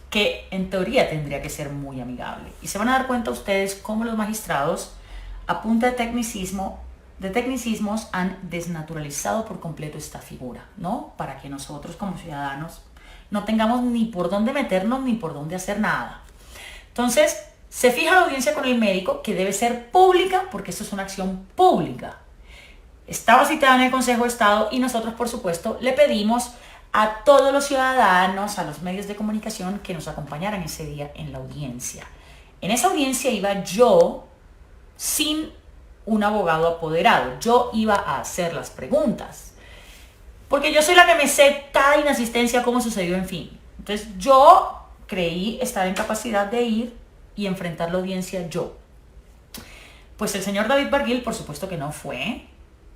que en teoría tendría que ser muy amigable. Y se van a dar cuenta ustedes cómo los magistrados, a punta de tecnicismos, han desnaturalizado por completo esta figura, ¿no? Para que nosotros como ciudadanos no tengamos ni por dónde meternos ni por dónde hacer nada. Entonces, se fija la audiencia con el médico, que debe ser pública, porque esto es una acción pública. Estaba citada en el Consejo de Estado y nosotros, por supuesto, le pedimos a todos los ciudadanos, a los medios de comunicación, que nos acompañaran ese día en la audiencia. En esa audiencia iba yo sin un abogado apoderado. Yo iba a hacer las preguntas, porque yo soy la que me sé cada inasistencia, cómo sucedió, en fin. Entonces yo creí estar en capacidad de ir y enfrentar la audiencia yo. Pues el señor David Barguil, por supuesto que no fue.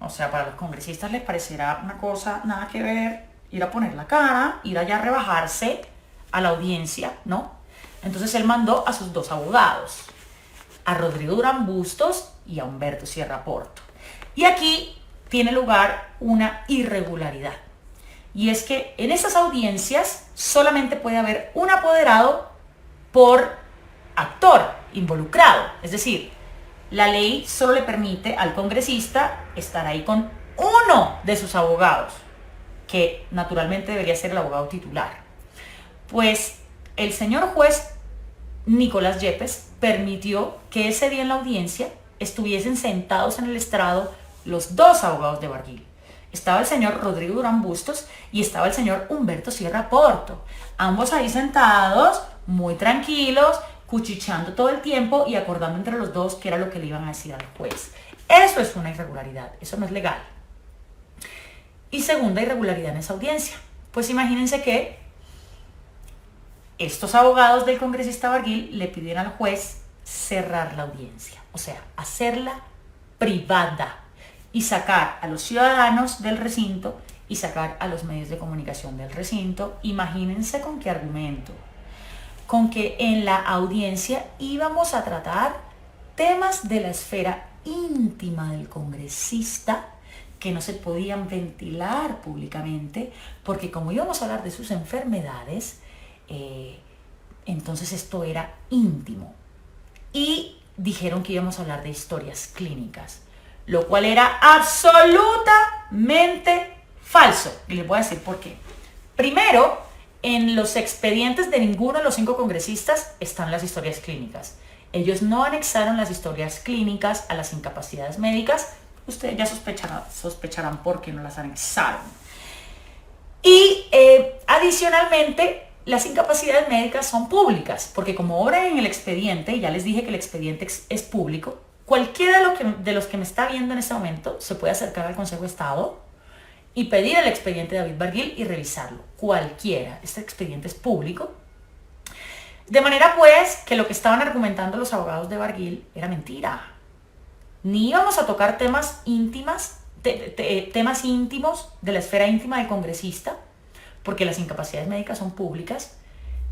O sea, para los congresistas les parecerá una cosa nada que ver ir a poner la cara, ir allá a rebajarse a la audiencia, ¿no? Entonces él mandó a sus dos abogados, a Rodrigo Durán Bustos y a Humberto Sierra Porto. Y aquí tiene lugar una irregularidad. Y es que en esas audiencias solamente puede haber un apoderado por actor involucrado. Es decir, la ley solo le permite al congresista estar ahí con uno de sus abogados, que naturalmente debería ser el abogado titular. Pues el señor juez Nicolás Yepes permitió que ese día en la audiencia estuviesen sentados en el estrado los dos abogados de Barguil. Estaba el señor Rodrigo Durán Bustos y estaba el señor Humberto Sierra Porto. Ambos ahí sentados, muy tranquilos, cuchicheando todo el tiempo y acordando entre los dos qué era lo que le iban a decir al juez. Eso es una irregularidad, eso no es legal. Y segunda irregularidad en esa audiencia. Pues imagínense que estos abogados del congresista Barguil le pidieron al juez cerrar la audiencia, o sea, hacerla privada y sacar a los ciudadanos del recinto y sacar a los medios de comunicación del recinto. Imagínense con qué argumento. Con que en la audiencia íbamos a tratar temas de la esfera íntima del congresista que no se podían ventilar públicamente, porque como íbamos a hablar de sus enfermedades, entonces esto era íntimo. Y dijeron que íbamos a hablar de historias clínicas, lo cual era absolutamente falso. Y les voy a decir por qué. Primero, en los expedientes de ninguno de los 5 congresistas están las historias clínicas. Ellos no anexaron las historias clínicas a las incapacidades médicas. Ustedes ya sospecharán por qué no las anexaron. Y adicionalmente, las incapacidades médicas son públicas, porque como obran en el expediente, ya les dije que el expediente es público, cualquiera de los que me está viendo en este momento se puede acercar al Consejo de Estado y pedir el expediente de David Barguil y revisarlo. Cualquiera. Este expediente es público. De manera pues que lo que estaban argumentando los abogados de Barguil era mentira. Ni íbamos a tocar temas íntimos de la esfera íntima del congresista, porque las incapacidades médicas son públicas.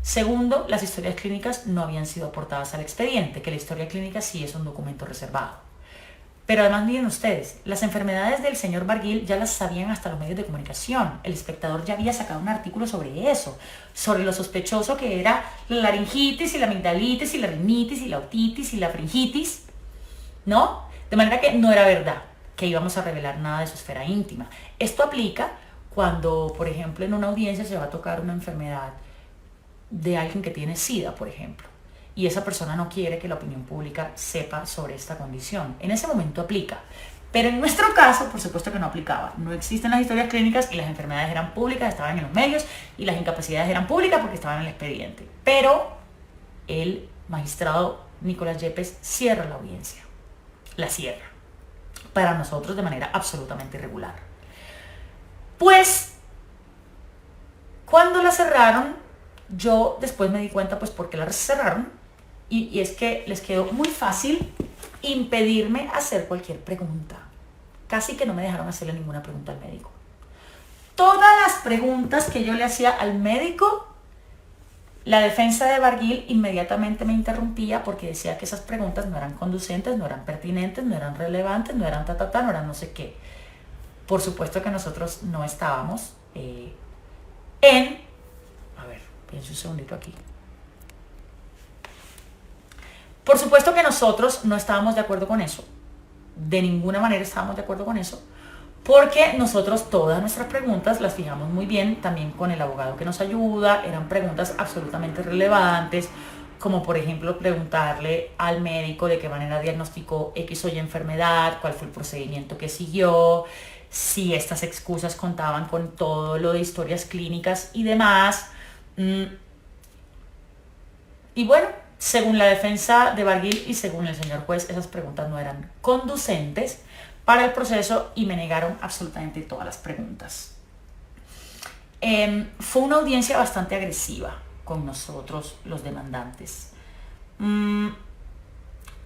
Segundo, las historias clínicas no habían sido aportadas al expediente, que la historia clínica sí es un documento reservado. Pero además miren ustedes, las enfermedades del señor Barguil ya las sabían hasta los medios de comunicación. El Espectador ya había sacado un artículo sobre eso, sobre lo sospechoso que era la laringitis y la amigdalitis y la rinitis y la otitis y la faringitis, ¿no? De manera que no era verdad que íbamos a revelar nada de su esfera íntima. Esto aplica cuando, por ejemplo, en una audiencia se va a tocar una enfermedad de alguien que tiene SIDA, por ejemplo, y esa persona no quiere que la opinión pública sepa sobre esta condición. En ese momento aplica. Pero en nuestro caso, por supuesto que no aplicaba. No existen las historias clínicas y las enfermedades eran públicas, estaban en los medios, y las incapacidades eran públicas porque estaban en el expediente. Pero el magistrado Nicolás Yepes cierra la audiencia. La cierra. Para nosotros de manera absolutamente irregular. Pues, cuando la cerraron, yo después me di cuenta pues por qué la cerraron. Y es que les quedó muy fácil impedirme hacer cualquier pregunta. Casi que no me dejaron hacerle ninguna pregunta al médico. Todas las preguntas que yo le hacía al médico, la defensa de Barguil inmediatamente me interrumpía porque decía que esas preguntas no eran conducentes, no eran pertinentes, no eran relevantes, no eran no eran no sé qué. Por supuesto que nosotros no estábamos A ver, pienso un segundito aquí. Por supuesto que nosotros no estábamos de acuerdo con eso. De ninguna manera estábamos de acuerdo con eso. Porque nosotros todas nuestras preguntas las fijamos muy bien, también con el abogado que nos ayuda. Eran preguntas absolutamente relevantes, como por ejemplo preguntarle al médico de qué manera diagnosticó X o Y enfermedad, cuál fue el procedimiento que siguió, si estas excusas contaban con todo lo de historias clínicas y demás. Y bueno, según la defensa de Barguil y según el señor juez, esas preguntas no eran conducentes para el proceso y me negaron absolutamente todas las preguntas. Fue una audiencia bastante agresiva con nosotros, los demandantes.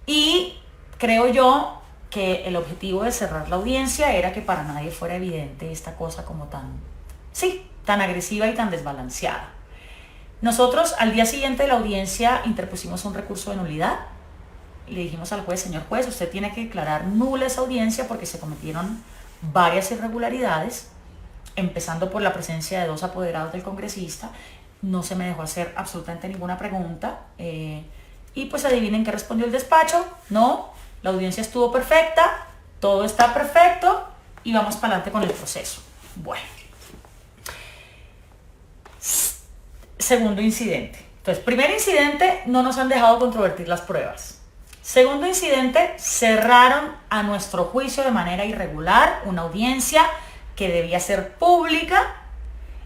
Y creo yo que el objetivo de cerrar la audiencia era que para nadie fuera evidente esta cosa como tan agresiva y tan desbalanceada. Nosotros al día siguiente de la audiencia interpusimos un recurso de nulidad. Le dijimos al juez, señor juez, usted tiene que declarar nula esa audiencia porque se cometieron varias irregularidades, empezando por la presencia de 2 apoderados del congresista. No se me dejó hacer absolutamente ninguna pregunta. Y pues adivinen qué respondió el despacho. No, la audiencia estuvo perfecta, todo está perfecto y vamos para adelante con el proceso. Bueno. Segundo incidente. Entonces, primer incidente, no nos han dejado controvertir las pruebas. Segundo incidente, cerraron a nuestro juicio de manera irregular una audiencia que debía ser pública,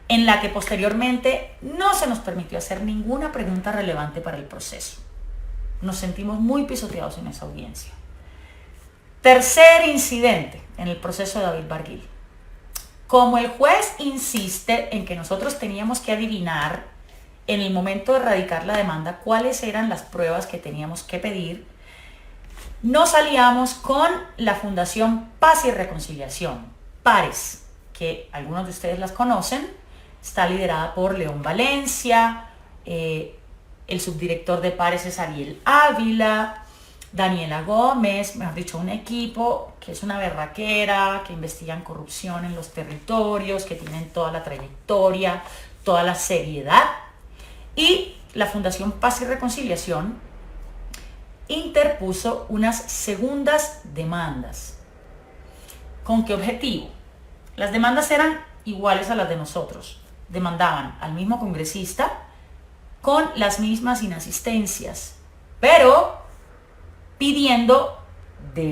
en la que posteriormente no se nos permitió hacer ninguna pregunta relevante para el proceso. Nos sentimos muy pisoteados en esa audiencia. Tercer incidente en el proceso de David Barguil. Como el juez insiste en que nosotros teníamos que adivinar en el momento de radicar la demanda cuáles eran las pruebas que teníamos que pedir, nos aliamos con la Fundación Paz y Reconciliación, PARES, que algunos de ustedes las conocen. Está liderada por León Valencia, el subdirector de PARES es Ariel Ávila, Daniela Gómez, mejor dicho, un equipo que es una berraquera, que investigan corrupción en los territorios, que tienen toda la trayectoria, toda la seriedad. Y la Fundación Paz y Reconciliación interpuso unas segundas demandas. ¿Con qué objetivo? Las demandas eran iguales a las de nosotros. Demandaban al mismo congresista con las mismas inasistencias, pero pidiendo de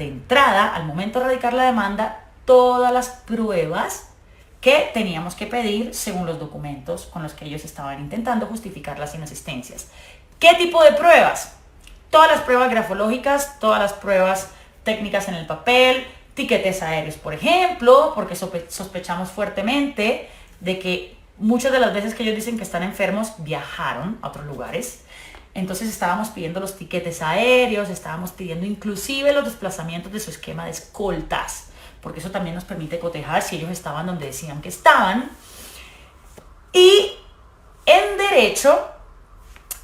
entrada, al momento de radicar la demanda, todas las pruebas que teníamos que pedir según los documentos con los que ellos estaban intentando justificar las inasistencias. ¿Qué tipo de pruebas? Todas las pruebas grafológicas, todas las pruebas técnicas en el papel, tiquetes aéreos, por ejemplo, porque sospechamos fuertemente de que muchas de las veces que ellos dicen que están enfermos, viajaron a otros lugares. Entonces estábamos pidiendo los tiquetes aéreos, estábamos pidiendo inclusive los desplazamientos de su esquema de escoltas, porque eso también nos permite cotejar si ellos estaban donde decían que estaban. Y en derecho,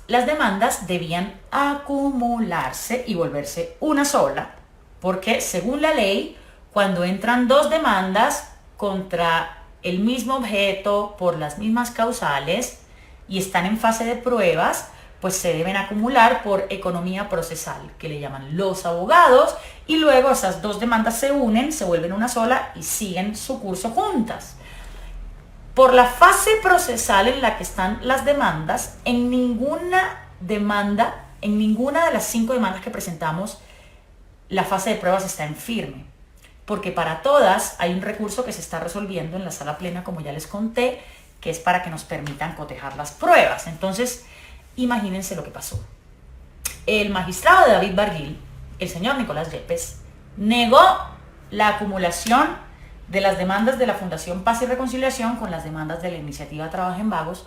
las demandas debían acumularse y volverse una sola porque según la ley, cuando entran dos demandas contra el mismo objeto por las mismas causales y están en fase de pruebas, pues se deben acumular por economía procesal, que le llaman los abogados, y luego esas dos demandas se unen, se vuelven una sola y siguen su curso juntas. Por la fase procesal en la que están las demandas, en ninguna demanda, en ninguna de las 5 demandas que presentamos, la fase de pruebas está en firme, porque para todas hay un recurso que se está resolviendo en la sala plena, como ya les conté, que es para que nos permitan cotejar las pruebas. Entonces, imagínense lo que pasó. El magistrado David Barguil, el señor Nicolás Yepes, negó la acumulación de las demandas de la Fundación Paz y Reconciliación con las demandas de la iniciativa Trabajen Vagos,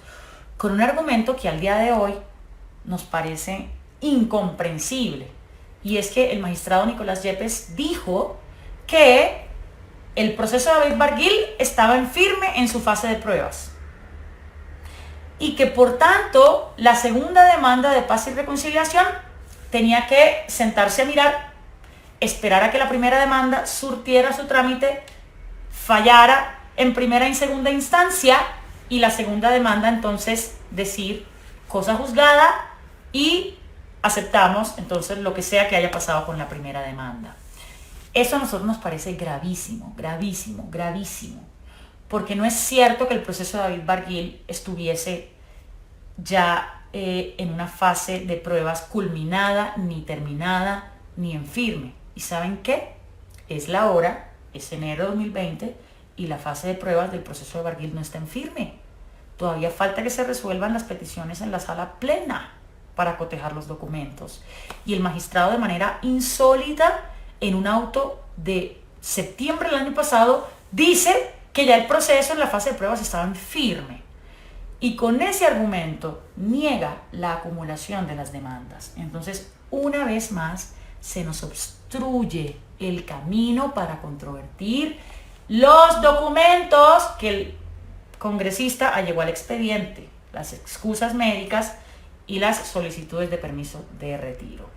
con un argumento que al día de hoy nos parece incomprensible. Y es que el magistrado Nicolás Yepes dijo que el proceso de David Barguil estaba en firme en su fase de pruebas y que por tanto la segunda demanda de Paz y Reconciliación tenía que sentarse a mirar, esperar a que la primera demanda surtiera su trámite, fallara en primera y segunda instancia, y la segunda demanda entonces decir cosa juzgada y aceptamos entonces lo que sea que haya pasado con la primera demanda. Eso a nosotros nos parece gravísimo, gravísimo, gravísimo, porque no es cierto que el proceso de David Barguil estuviese ya en una fase de pruebas culminada, ni terminada, ni en firme. ¿Y saben qué? Es la hora, es enero de 2020 y la fase de pruebas del proceso de Barguil no está en firme. Todavía falta que se resuelvan las peticiones en la sala plena para cotejar los documentos. Y el magistrado, de manera insólita, en un auto de septiembre del año pasado, dice que ya el proceso en la fase de pruebas estaba en firme. Y con ese argumento niega la acumulación de las demandas. Entonces, una vez más, se nos obstruye el camino para controvertir los documentos que el congresista allegó al expediente, las excusas médicas y las solicitudes de permiso de retiro.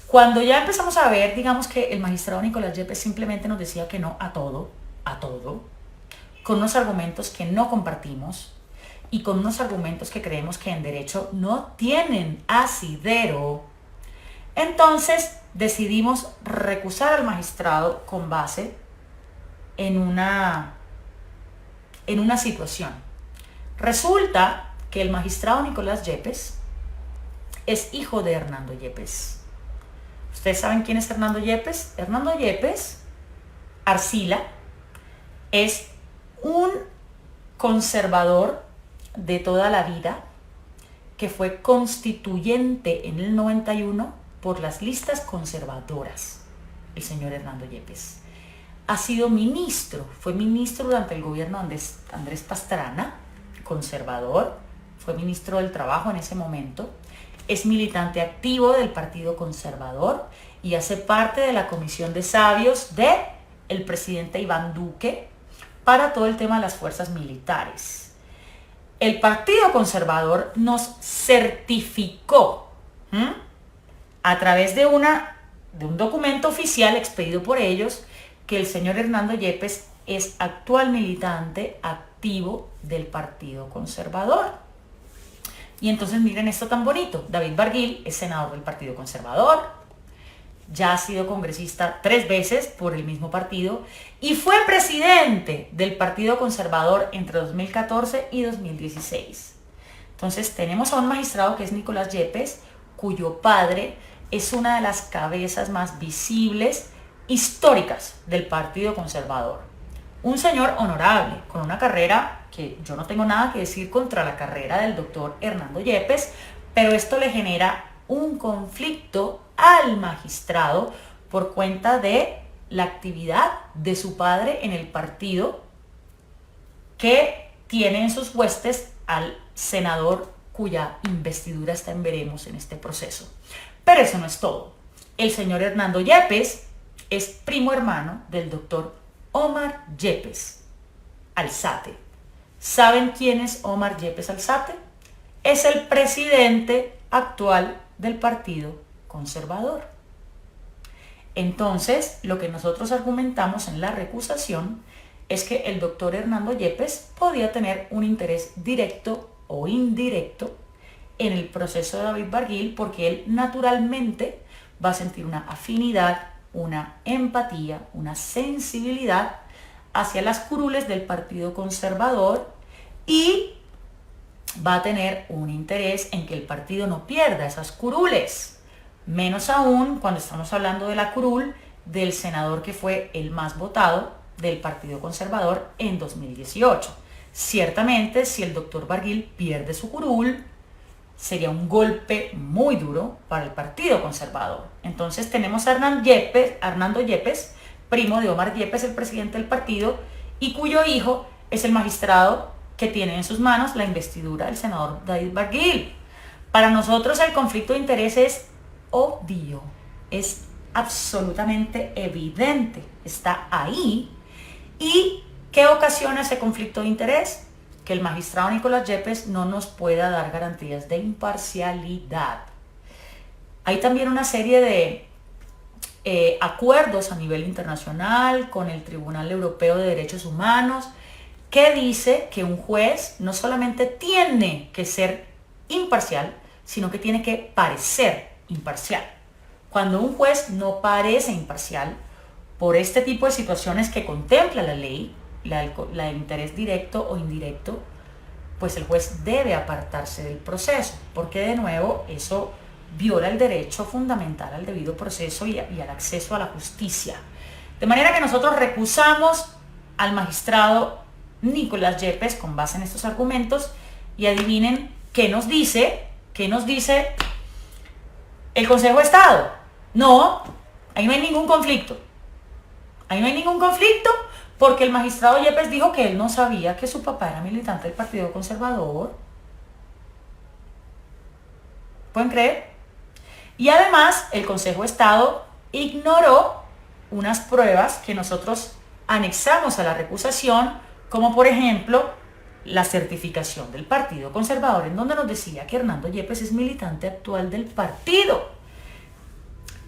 Cuando ya empezamos a ver, digamos que el magistrado Nicolás Yepes simplemente nos decía que no a todo, con unos argumentos que no compartimos y con unos argumentos que creemos que en derecho no tienen asidero, entonces decidimos recusar al magistrado con base en una situación. Resulta que el magistrado Nicolás Yepes es hijo de Hernando Yepes. ¿Ustedes saben quién es Hernando Yepes? Hernando Yepes Arcila es un conservador de toda la vida que fue constituyente en el 91 por las listas conservadoras, el señor Hernando Yepes. Ha sido ministro, fue ministro durante el gobierno de Andrés Pastrana, conservador, fue ministro del Trabajo en ese momento, es militante activo del Partido Conservador y hace parte de la Comisión de Sabios del presidente Iván Duque para todo el tema de las fuerzas militares. El Partido Conservador nos certificó a través de un documento oficial expedido por ellos que el señor Hernando Yepes es actual militante activo del Partido Conservador. Y entonces miren esto tan bonito. David Barguil es senador del Partido Conservador, ya ha sido congresista 3 veces por el mismo partido y fue presidente del Partido Conservador entre 2014 y 2016. Entonces tenemos a un magistrado que es Nicolás Yepes, cuyo padre es una de las cabezas más visibles históricas del Partido Conservador. Un señor honorable, con una carrera que yo no tengo nada que decir contra la carrera del doctor Hernando Yepes, pero esto le genera un conflicto al magistrado por cuenta de la actividad de su padre en el partido, que tiene en sus huestes al senador cuya investidura está en veremos en este proceso. Pero eso no es todo. El señor Hernando Yepes es primo hermano del doctor Omar Yepes Alzate. ¿Saben quién es Omar Yepes Alzate? Es el presidente actual del Partido Conservador. Entonces, lo que nosotros argumentamos en la recusación es que el doctor Hernando Yepes podía tener un interés directo o indirecto en el proceso de David Barguil, porque él naturalmente va a sentir una afinidad, una empatía, una sensibilidad hacia las curules del Partido Conservador y va a tener un interés en que el partido no pierda esas curules, menos aún cuando estamos hablando de la curul del senador que fue el más votado del Partido Conservador en 2018. Ciertamente, si el doctor Barguil pierde su curul, sería un golpe muy duro para el Partido Conservador. Entonces tenemos a Hernando Yepes, primo de Omar Yepes, el presidente del partido, y cuyo hijo es el magistrado que tiene en sus manos la investidura del senador David Barguil. Para nosotros el conflicto de interés es obvio, es absolutamente evidente, está ahí. ¿Y qué ocasiona ese conflicto de interés? Que el magistrado Nicolás Yepes no nos pueda dar garantías de imparcialidad. Hay también una serie de acuerdos a nivel internacional con el Tribunal Europeo de Derechos Humanos que dice que un juez no solamente tiene que ser imparcial, sino que tiene que parecer imparcial. Cuando un juez no parece imparcial, por este tipo de situaciones que contempla la ley, la de interés directo o indirecto, pues el juez debe apartarse del proceso, porque de nuevo eso viola el derecho fundamental al debido proceso y al acceso a la justicia. De manera que nosotros recusamos al magistrado Nicolás Yepes con base en estos argumentos y adivinen qué nos dice el Consejo de Estado. No, ahí no hay ningún conflicto. Ahí no hay ningún conflicto porque el magistrado Yepes dijo que él no sabía que su papá era militante del Partido Conservador. ¿Pueden creer? Y además el Consejo de Estado ignoró unas pruebas que nosotros anexamos a la recusación, como por ejemplo la certificación del Partido Conservador, en donde nos decía que Hernando Yepes es militante actual del partido.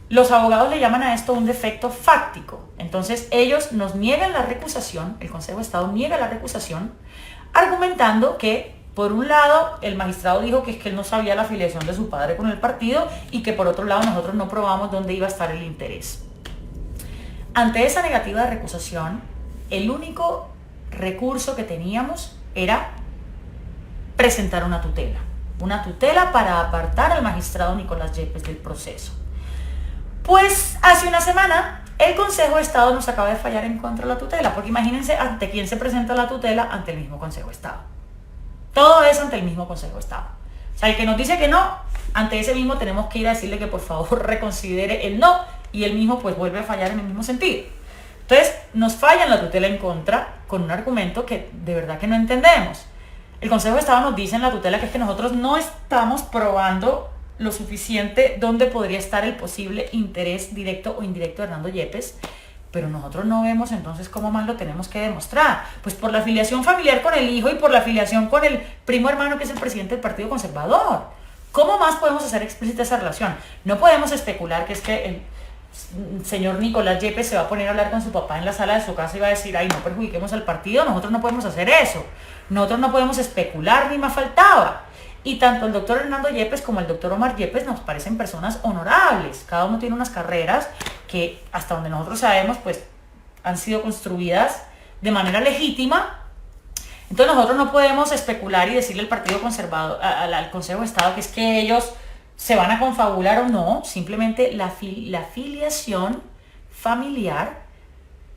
Los abogados le llaman a esto un defecto fáctico. Entonces ellos nos niegan la recusación, el Consejo de Estado niega la recusación, argumentando que por un lado el magistrado dijo que es que él no sabía la afiliación de su padre con el partido y que por otro lado nosotros no probamos dónde iba a estar el interés. Ante esa negativa de recusación, el único recurso que teníamos era presentar una tutela para apartar al magistrado Nicolás Yepes del proceso. Pues hace una semana el Consejo de Estado nos acaba de fallar en contra de la tutela, porque imagínense ante quién se presenta la tutela, ante el mismo Consejo de Estado. Todo es ante el mismo Consejo de Estado. O sea, el que nos dice que no, ante ese mismo tenemos que ir a decirle que por favor reconsidere el no, y él mismo pues vuelve a fallar en el mismo sentido. Entonces nos fallan la tutela en contra con un argumento que de verdad que no entendemos. El Consejo de Estado nos dice en la tutela que es que nosotros no estamos probando lo suficiente dónde podría estar el posible interés directo o indirecto de Hernando Yepes, pero nosotros no vemos entonces cómo más lo tenemos que demostrar. Pues por la afiliación familiar con el hijo y por la afiliación con el primo hermano que es el presidente del Partido Conservador. ¿Cómo más podemos hacer explícita esa relación? No podemos especular que es que el señor Nicolás Yepes se va a poner a hablar con su papá en la sala de su casa y va a decir, ay, no perjudiquemos al partido. Nosotros no podemos hacer eso. Nosotros no podemos especular, ni más faltaba. Y tanto el doctor Hernando Yepes como el doctor Omar Yepes nos parecen personas honorables. Cada uno tiene unas carreras que, hasta donde nosotros sabemos, pues han sido construidas de manera legítima. Entonces nosotros no podemos especular y decirle al Partido Conservador, al Consejo de Estado, que es que ellos se van a confabular o no. Simplemente la filiación familiar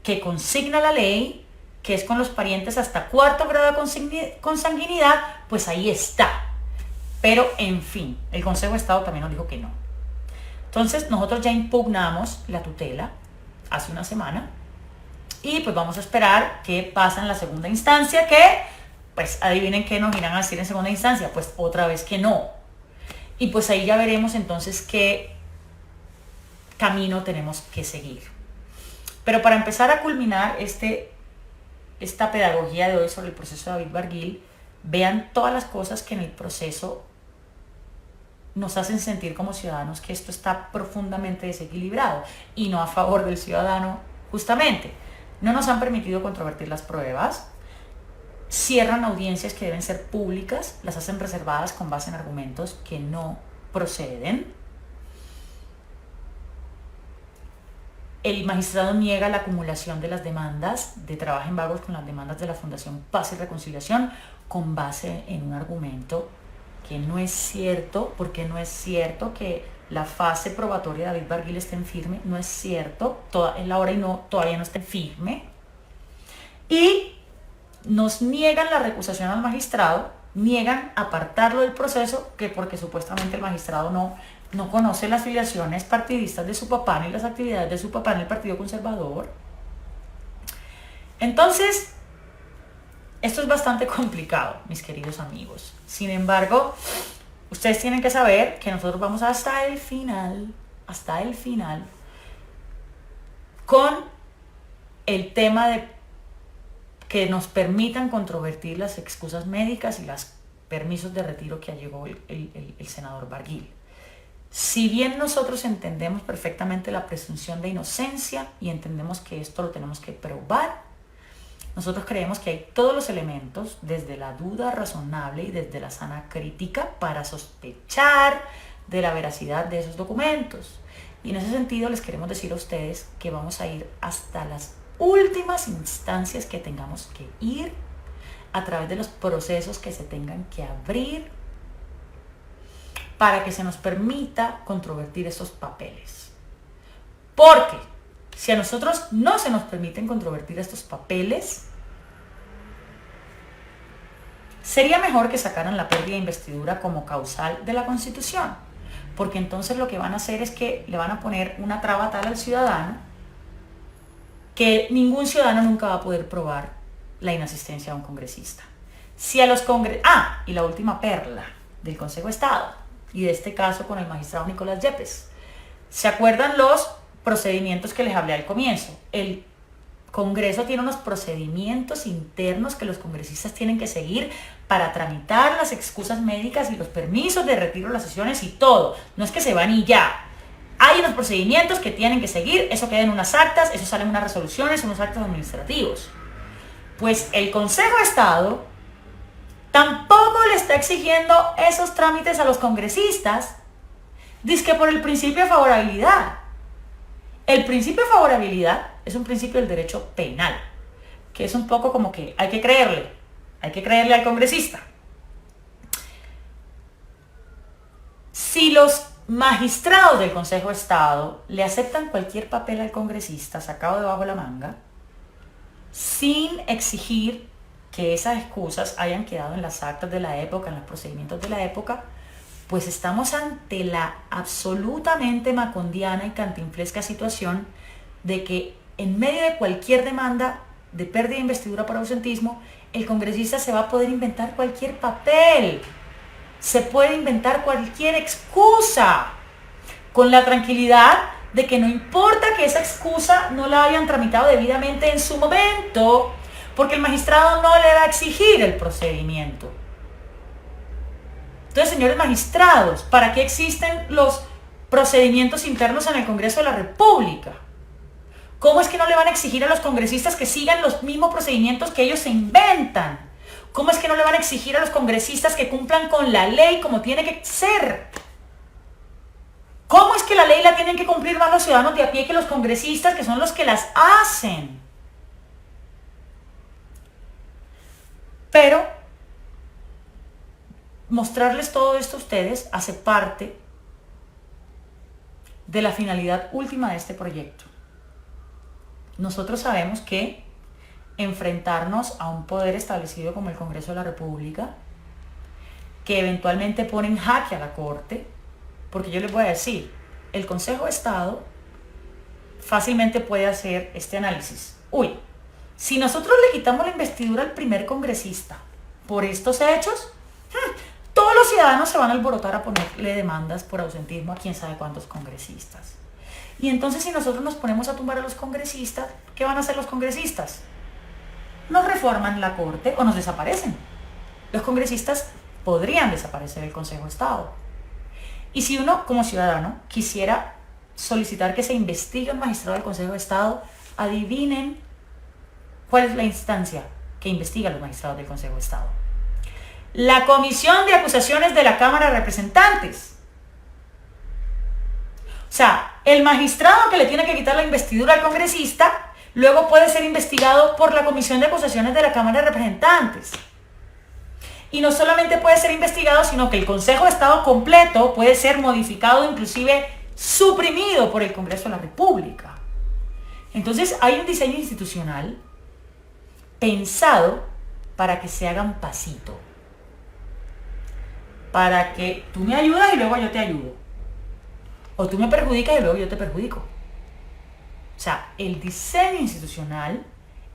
que consigna la ley, que es con los parientes hasta cuarto grado de consanguinidad, pues ahí está. Pero, en fin, el Consejo de Estado también nos dijo que no. Entonces, nosotros ya impugnamos la tutela hace una semana y pues vamos a esperar qué pasa en la segunda instancia, que, pues, adivinen qué nos irán a decir en segunda instancia, pues otra vez que no. Y pues ahí ya veremos entonces qué camino tenemos que seguir. Pero para empezar a culminar esta pedagogía de hoy sobre el proceso de David Barguil, vean todas las cosas que en el proceso nos hacen sentir como ciudadanos que esto está profundamente desequilibrado y no a favor del ciudadano, justamente. No nos han permitido controvertir las pruebas, cierran audiencias que deben ser públicas, las hacen reservadas con base en argumentos que no proceden. El magistrado niega la acumulación de las demandas de trabajo en vagos con las demandas de la Fundación Paz y Reconciliación con base en un argumento que no es cierto, porque no es cierto que la fase probatoria de David Barguil esté en firme, no es cierto, es la hora y todavía no está en firme. Y nos niegan la recusación al magistrado, niegan apartarlo del proceso, que porque supuestamente el magistrado no conoce las filiaciones partidistas de su papá ni las actividades de su papá en el Partido Conservador. Entonces, esto es bastante complicado, mis queridos amigos. Sin embargo, ustedes tienen que saber que nosotros vamos hasta el final, con el tema de que nos permitan controvertir las excusas médicas y los permisos de retiro que llegó el senador Barguil. Si bien nosotros entendemos perfectamente la presunción de inocencia y entendemos que esto lo tenemos que probar, nosotros creemos que hay todos los elementos, desde la duda razonable y desde la sana crítica, para sospechar de la veracidad de esos documentos. Y en ese sentido les queremos decir a ustedes que vamos a ir hasta las últimas instancias que tengamos que ir, a través de los procesos que se tengan que abrir, para que se nos permita controvertir esos papeles. Porque si a nosotros no se nos permiten controvertir estos papeles, sería mejor que sacaran la pérdida de investidura como causal de la Constitución, porque entonces lo que van a hacer es que le van a poner una traba tal al ciudadano que ningún ciudadano nunca va a poder probar la inasistencia a un congresista. Si a los y la última perla del Consejo de Estado, y de este caso con el magistrado Nicolás Yepes. ¿Se acuerdan los procedimientos que les hablé al comienzo? El Congreso tiene unos procedimientos internos que los congresistas tienen que seguir para tramitar las excusas médicas y los permisos de retiro de las sesiones y todo. No es que se van y ya. Hay unos procedimientos que tienen que seguir, eso queda en unas actas, eso sale en unas resoluciones, unos actos administrativos. Pues el Consejo de Estado tampoco le está exigiendo esos trámites a los congresistas, dizque por el principio de favorabilidad. El principio de favorabilidad es un principio del derecho penal, que es un poco como que hay que creerle al congresista. Si los magistrados del Consejo de Estado le aceptan cualquier papel al congresista sacado debajo de la manga, sin exigir que esas excusas hayan quedado en las actas de la época, en los procedimientos de la época, pues estamos ante la absolutamente macondiana y cantinflesca situación de que en medio de cualquier demanda de pérdida de investidura por ausentismo, el congresista se va a poder inventar cualquier papel, se puede inventar cualquier excusa, con la tranquilidad de que no importa que esa excusa no la hayan tramitado debidamente en su momento, porque el magistrado no le va a exigir el procedimiento. Entonces, señores magistrados, ¿para qué existen los procedimientos internos en el Congreso de la República? ¿Cómo es que no le van a exigir a los congresistas que sigan los mismos procedimientos que ellos se inventan? ¿Cómo es que no le van a exigir a los congresistas que cumplan con la ley como tiene que ser? ¿Cómo es que la ley la tienen que cumplir más los ciudadanos de a pie que los congresistas, que son los que las hacen? Pero mostrarles todo esto a ustedes hace parte de la finalidad última de este proyecto. Nosotros sabemos que enfrentarnos a un poder establecido como el Congreso de la República, que eventualmente pone en jaque a la Corte, porque yo les voy a decir, el Consejo de Estado fácilmente puede hacer este análisis. Si nosotros le quitamos la investidura al primer congresista por estos hechos, todos los ciudadanos se van a alborotar a ponerle demandas por ausentismo a quién sabe cuántos congresistas. Y entonces si nosotros nos ponemos a tumbar a los congresistas, ¿qué van a hacer los congresistas? Nos reforman la Corte o nos desaparecen. Los congresistas podrían desaparecer del Consejo de Estado. Y si uno como ciudadano quisiera solicitar que se investigue un magistrado del Consejo de Estado, adivinen cuál es la instancia que investiga a los magistrados del Consejo de Estado. La Comisión de Acusaciones de la Cámara de Representantes. O sea, el magistrado que le tiene que quitar la investidura al congresista, luego puede ser investigado por la Comisión de Acusaciones de la Cámara de Representantes. Y no solamente puede ser investigado, sino que el Consejo de Estado completo puede ser modificado, inclusive suprimido por el Congreso de la República. Entonces hay un diseño institucional pensado para que se hagan pasito. Para que tú me ayudas y luego yo te ayudo. O tú me perjudicas y luego yo te perjudico. O sea, el diseño institucional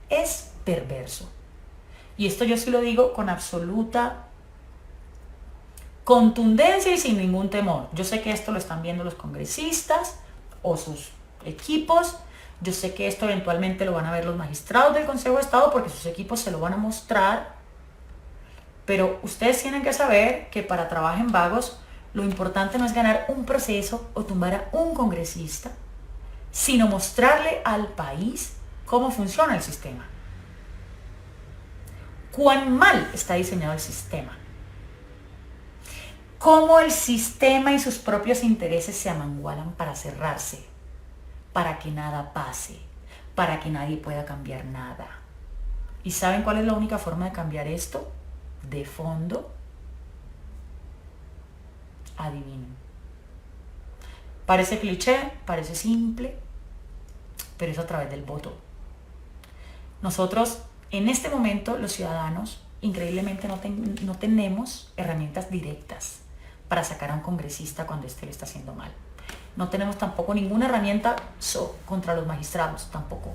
es perverso. Y esto yo sí lo digo con absoluta contundencia y sin ningún temor. Yo sé que esto lo están viendo los congresistas o sus equipos. Yo sé que esto eventualmente lo van a ver los magistrados del Consejo de Estado porque sus equipos se lo van a mostrar. Pero ustedes tienen que saber que para trabajar en vagos, lo importante no es ganar un proceso o tumbar a un congresista, sino mostrarle al país cómo funciona el sistema. Cuán mal está diseñado el sistema. Cómo el sistema y sus propios intereses se amangualan para cerrarse, para que nada pase, para que nadie pueda cambiar nada. ¿Y saben cuál es la única forma de cambiar esto? De fondo. Adivinen. Parece cliché, parece simple, pero es a través del voto. Nosotros, en este momento, los ciudadanos, increíblemente no tenemos herramientas directas para sacar a un congresista cuando éste lo está haciendo mal. No tenemos tampoco ninguna herramienta contra los magistrados, tampoco.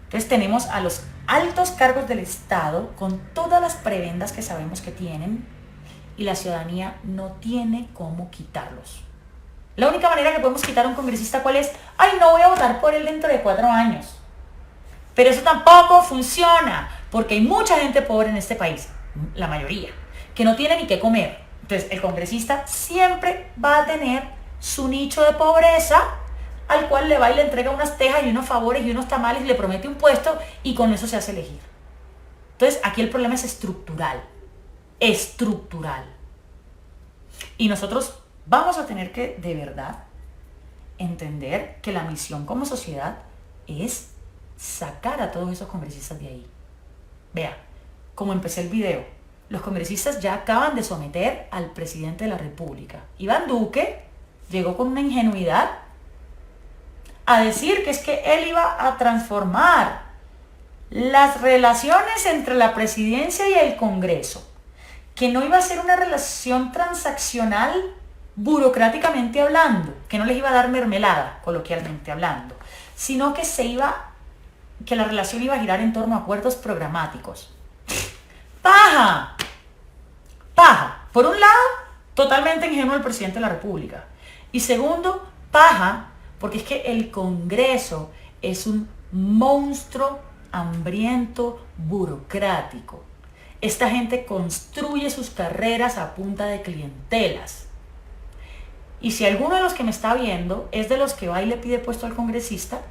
Entonces tenemos a los altos cargos del Estado con todas las prebendas que sabemos que tienen y la ciudadanía no tiene cómo quitarlos. La única manera que podemos quitar a un congresista, ¿cuál es? ¡Ay, no voy a votar por él dentro de 4 años! Pero eso tampoco funciona, porque hay mucha gente pobre en este país, la mayoría, que no tiene ni qué comer. Entonces el congresista siempre va a tener su nicho de pobreza, al cual le va y le entrega unas tejas y unos favores y unos tamales y le promete un puesto y con eso se hace elegir. Entonces aquí el problema es estructural. Estructural. Y nosotros vamos a tener que, de verdad, entender que la misión como sociedad es sacar a todos esos congresistas de ahí. Vea, como empecé el video, los congresistas ya acaban de someter al presidente de la República. Iván Duque llegó con una ingenuidad a decir que es que él iba a transformar las relaciones entre la presidencia y el Congreso, que no iba a ser una relación transaccional burocráticamente hablando, que no les iba a dar mermelada, coloquialmente hablando, sino que la relación iba a girar en torno a acuerdos programáticos. ¡Paja! Paja. Por un lado, totalmente ingenuo el presidente de la República. Y segundo, paja, porque es que el Congreso es un monstruo hambriento burocrático. Esta gente construye sus carreras a punta de clientelas. Y si alguno de los que me está viendo es de los que va y le pide puesto al congresista,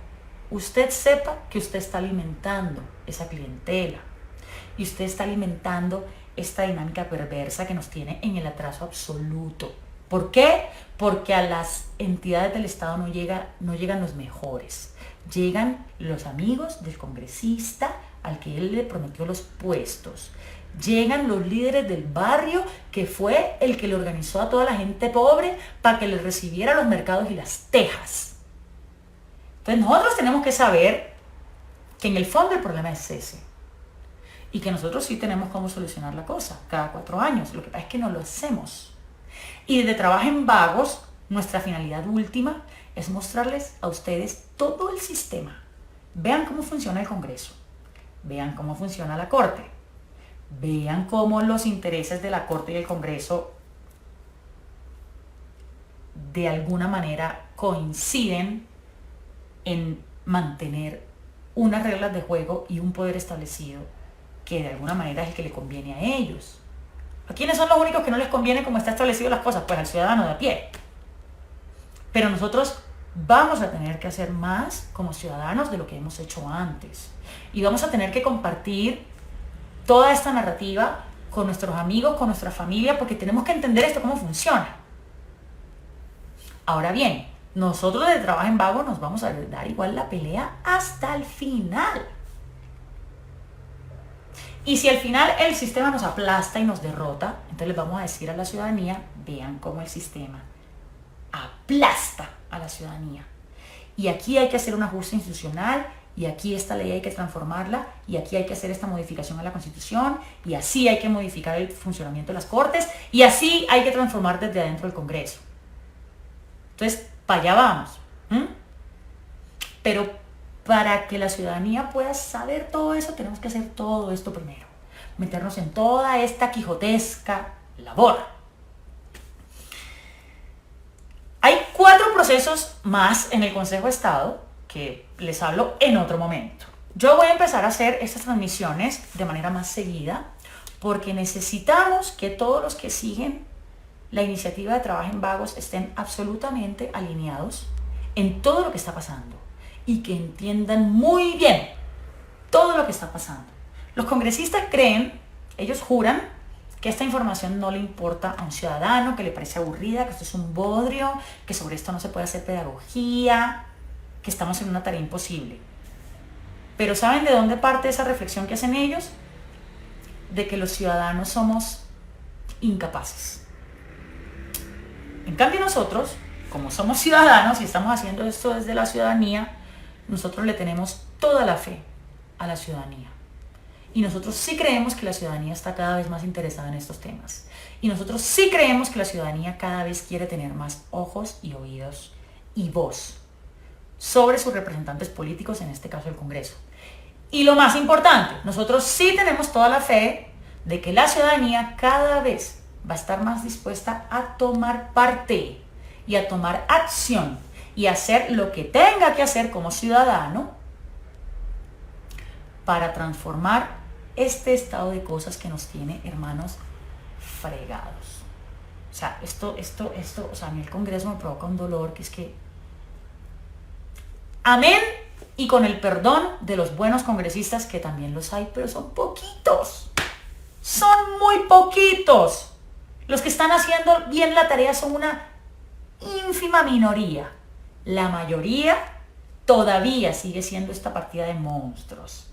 usted sepa que usted está alimentando esa clientela. Y usted está alimentando esta dinámica perversa que nos tiene en el atraso absoluto. ¿Por qué? Porque a las entidades del Estado no llegan los mejores. Llegan los amigos del congresista al que él le prometió los puestos. Llegan los líderes del barrio, que fue el que le organizó a toda la gente pobre para que le recibiera los mercados y las tejas. Entonces nosotros tenemos que saber que en el fondo el problema es ese. Y que nosotros sí tenemos cómo solucionar la cosa cada 4 años. Lo que pasa es que no lo hacemos. Y desde Trabaja en Vagos, nuestra finalidad última es mostrarles a ustedes todo el sistema. Vean cómo funciona el Congreso. Vean cómo funciona la Corte. Vean cómo los intereses de la Corte y el Congreso de alguna manera coinciden en mantener unas reglas de juego y un poder establecido que de alguna manera es el que le conviene a ellos. ¿A quiénes son los únicos que no les conviene como está establecido las cosas? Pues al ciudadano de a pie. Pero nosotros vamos a tener que hacer más como ciudadanos de lo que hemos hecho antes. Y vamos a tener que compartir toda esta narrativa con nuestros amigos, con nuestra familia, porque tenemos que entender esto cómo funciona. Ahora bien, nosotros de Trabaja en Vago nos vamos a dar igual la pelea hasta el final. Y si al final el sistema nos aplasta y nos derrota, entonces les vamos a decir a la ciudadanía, vean cómo el sistema aplasta a la ciudadanía. Y aquí hay que hacer un ajuste institucional, y aquí esta ley hay que transformarla, y aquí hay que hacer esta modificación a la Constitución, y así hay que modificar el funcionamiento de las Cortes, y así hay que transformar desde adentro el Congreso. Entonces, para allá vamos. Pero para que la ciudadanía pueda saber todo eso, tenemos que hacer todo esto primero. Meternos en toda esta quijotesca labor. Hay 4 procesos más en el Consejo de Estado que les hablo en otro momento. Yo voy a empezar a hacer estas transmisiones de manera más seguida porque necesitamos que todos los que siguen la iniciativa de Trabaja en Vagos estén absolutamente alineados en todo lo que está pasando y que entiendan muy bien todo lo que está pasando. Los congresistas creen, ellos juran, que esta información no le importa a un ciudadano, que le parece aburrida, que esto es un bodrio, que sobre esto no se puede hacer pedagogía, que estamos en una tarea imposible. Pero ¿saben de dónde parte esa reflexión que hacen ellos? De que los ciudadanos somos incapaces. En cambio nosotros, como somos ciudadanos y estamos haciendo esto desde la ciudadanía, nosotros le tenemos toda la fe a la ciudadanía. Y nosotros sí creemos que la ciudadanía está cada vez más interesada en estos temas. Y nosotros sí creemos que la ciudadanía cada vez quiere tener más ojos y oídos y voz sobre sus representantes políticos, en este caso el Congreso. Y lo más importante, nosotros sí tenemos toda la fe de que la ciudadanía cada vez va a estar más dispuesta a tomar parte y a tomar acción y hacer lo que tenga que hacer como ciudadano para transformar este estado de cosas que nos tiene, hermanos, fregados. O sea, esto, o sea, a mí el Congreso me provoca un dolor que es que, amén, y con el perdón de los buenos congresistas, que también los hay, pero son poquitos, son muy poquitos. Los que están haciendo bien la tarea son una ínfima minoría. La mayoría todavía sigue siendo esta partida de monstruos,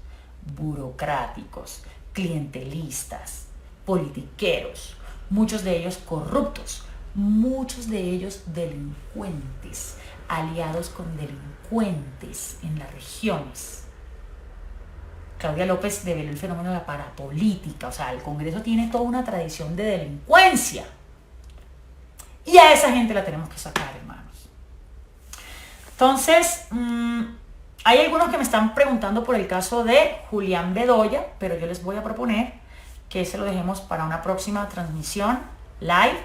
burocráticos, clientelistas, politiqueros, muchos de ellos corruptos, muchos de ellos delincuentes, aliados con delincuentes en las regiones. Claudia López develó el fenómeno de la parapolítica, o sea, el Congreso tiene toda una tradición de delincuencia. Y a esa gente la tenemos que sacar, hermanos. Entonces, hay algunos que me están preguntando por el caso de Julián Bedoya, pero yo les voy a proponer que se lo dejemos para una próxima transmisión live.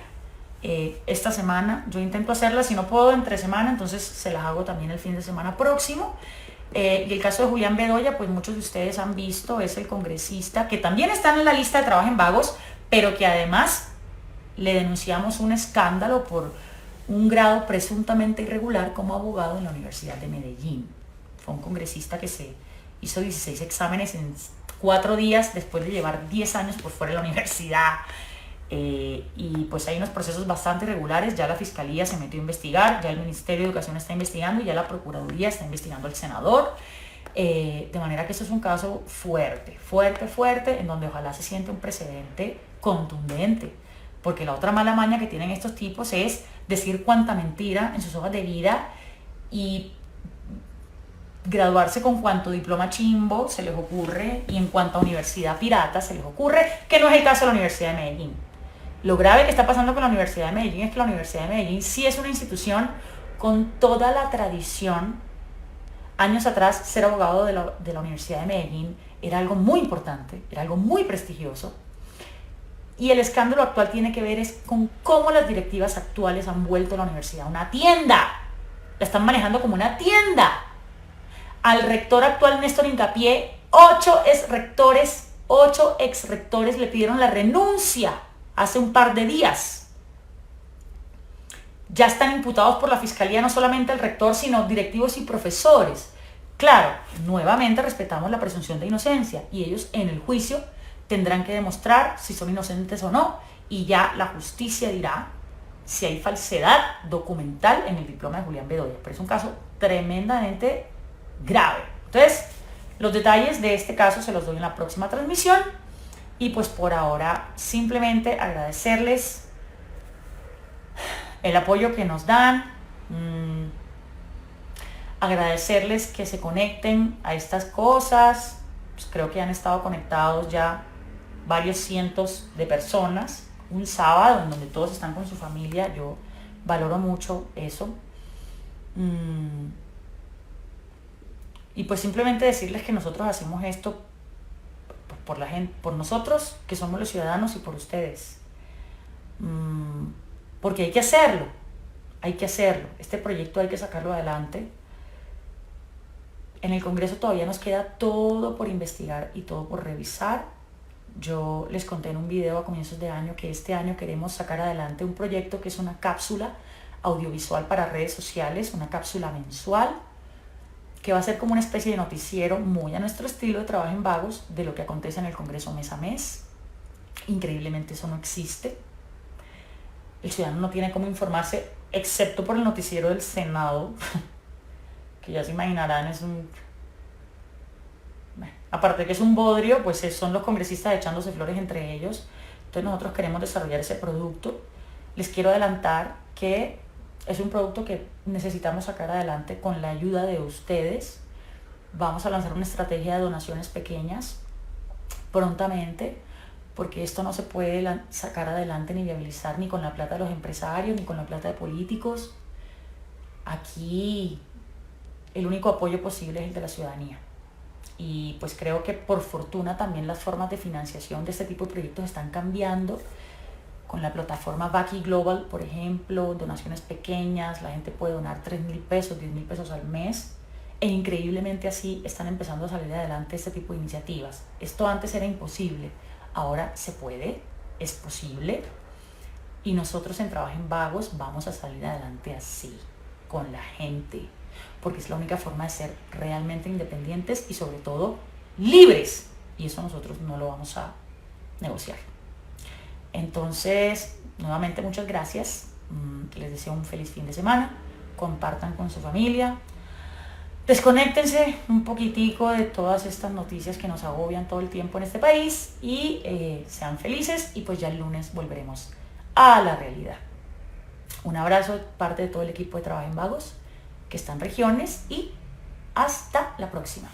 Esta semana, yo intento hacerla, si no puedo entre semana, entonces se las hago también el fin de semana próximo. Y el caso de Julián Bedoya, pues muchos de ustedes han visto, es el congresista que también está en la lista de Trabaja en Vagos, pero que además le denunciamos un escándalo por un grado presuntamente irregular como abogado en la Universidad de Medellín. Fue un congresista que se hizo 16 exámenes en 4 días después de llevar 10 años por fuera de la universidad. Y pues hay unos procesos bastante irregulares, ya la Fiscalía se metió a investigar, ya el Ministerio de Educación está investigando y ya la Procuraduría está investigando al senador, de manera que esto es un caso fuerte, en donde ojalá se siente un precedente contundente, porque la otra mala maña que tienen estos tipos es decir cuánta mentira en sus hojas de vida y graduarse con cuanto diploma chimbo se les ocurre y en cuanta universidad pirata se les ocurre, que no es el caso de la Universidad de Medellín. Lo grave que está pasando con la Universidad de Medellín es que la Universidad de Medellín sí es una institución con toda la tradición. Años atrás, ser abogado de la Universidad de Medellín era algo muy importante, era algo muy prestigioso. Y el escándalo actual tiene que ver es con cómo las directivas actuales han vuelto a la universidad una tienda. La están manejando como una tienda. Al rector actual, Néstor Hincapié, 8 ex rectores le pidieron la renuncia hace un par de días. Ya están imputados por la fiscalía no solamente el rector, sino directivos y profesores. Claro, nuevamente respetamos la presunción de inocencia y ellos en el juicio tendrán que demostrar si son inocentes o no, y ya la justicia dirá si hay falsedad documental en el diploma de Julián Bedoya. Pero es un caso tremendamente grave. Entonces, los detalles de este caso se los doy en la próxima transmisión. Y pues por ahora simplemente agradecerles el apoyo que nos dan, agradecerles que se conecten a estas cosas. Pues creo que han estado conectados ya varios cientos de personas, un sábado en donde todos están con su familia. Yo valoro mucho eso. Y pues simplemente decirles que nosotros hacemos esto por la gente, por nosotros que somos los ciudadanos y por ustedes. Porque hay que hacerlo. Este proyecto hay que sacarlo adelante. En el Congreso todavía nos queda todo por investigar y todo por revisar. Yo les conté en un video a comienzos de año que este año queremos sacar adelante un proyecto que es una cápsula audiovisual para redes sociales, una cápsula mensual, que va a ser como una especie de noticiero muy a nuestro estilo de Trabajo en Vagos, de lo que acontece en el Congreso mes a mes. Increíblemente eso no existe. El ciudadano no tiene cómo informarse, excepto por el noticiero del Senado, que ya se imaginarán, aparte de que es un bodrio, pues son los congresistas echándose flores entre ellos. Entonces nosotros queremos desarrollar ese producto. Les quiero adelantar que es un producto que necesitamos sacar adelante con la ayuda de ustedes. Vamos a lanzar una estrategia de donaciones pequeñas prontamente, porque esto no se puede sacar adelante ni viabilizar ni con la plata de los empresarios, ni con la plata de políticos. Aquí el único apoyo posible es el de la ciudadanía. Y pues creo que por fortuna también las formas de financiación de este tipo de proyectos están cambiando. Con la plataforma Baki Global, por ejemplo, donaciones pequeñas, la gente puede donar 3.000 pesos, 10.000 pesos al mes, e increíblemente así están empezando a salir adelante este tipo de iniciativas. Esto antes era imposible, ahora se puede, es posible, y nosotros en Trabajo en Vagos vamos a salir adelante así, con la gente, porque es la única forma de ser realmente independientes y sobre todo libres, y eso nosotros no lo vamos a negociar. Entonces, nuevamente muchas gracias, les deseo un feliz fin de semana, compartan con su familia, desconéctense un poquitico de todas estas noticias que nos agobian todo el tiempo en este país y sean felices, y pues ya el lunes volveremos a la realidad. Un abrazo de parte de todo el equipo de Trabajo en Vagos que está en regiones y hasta la próxima.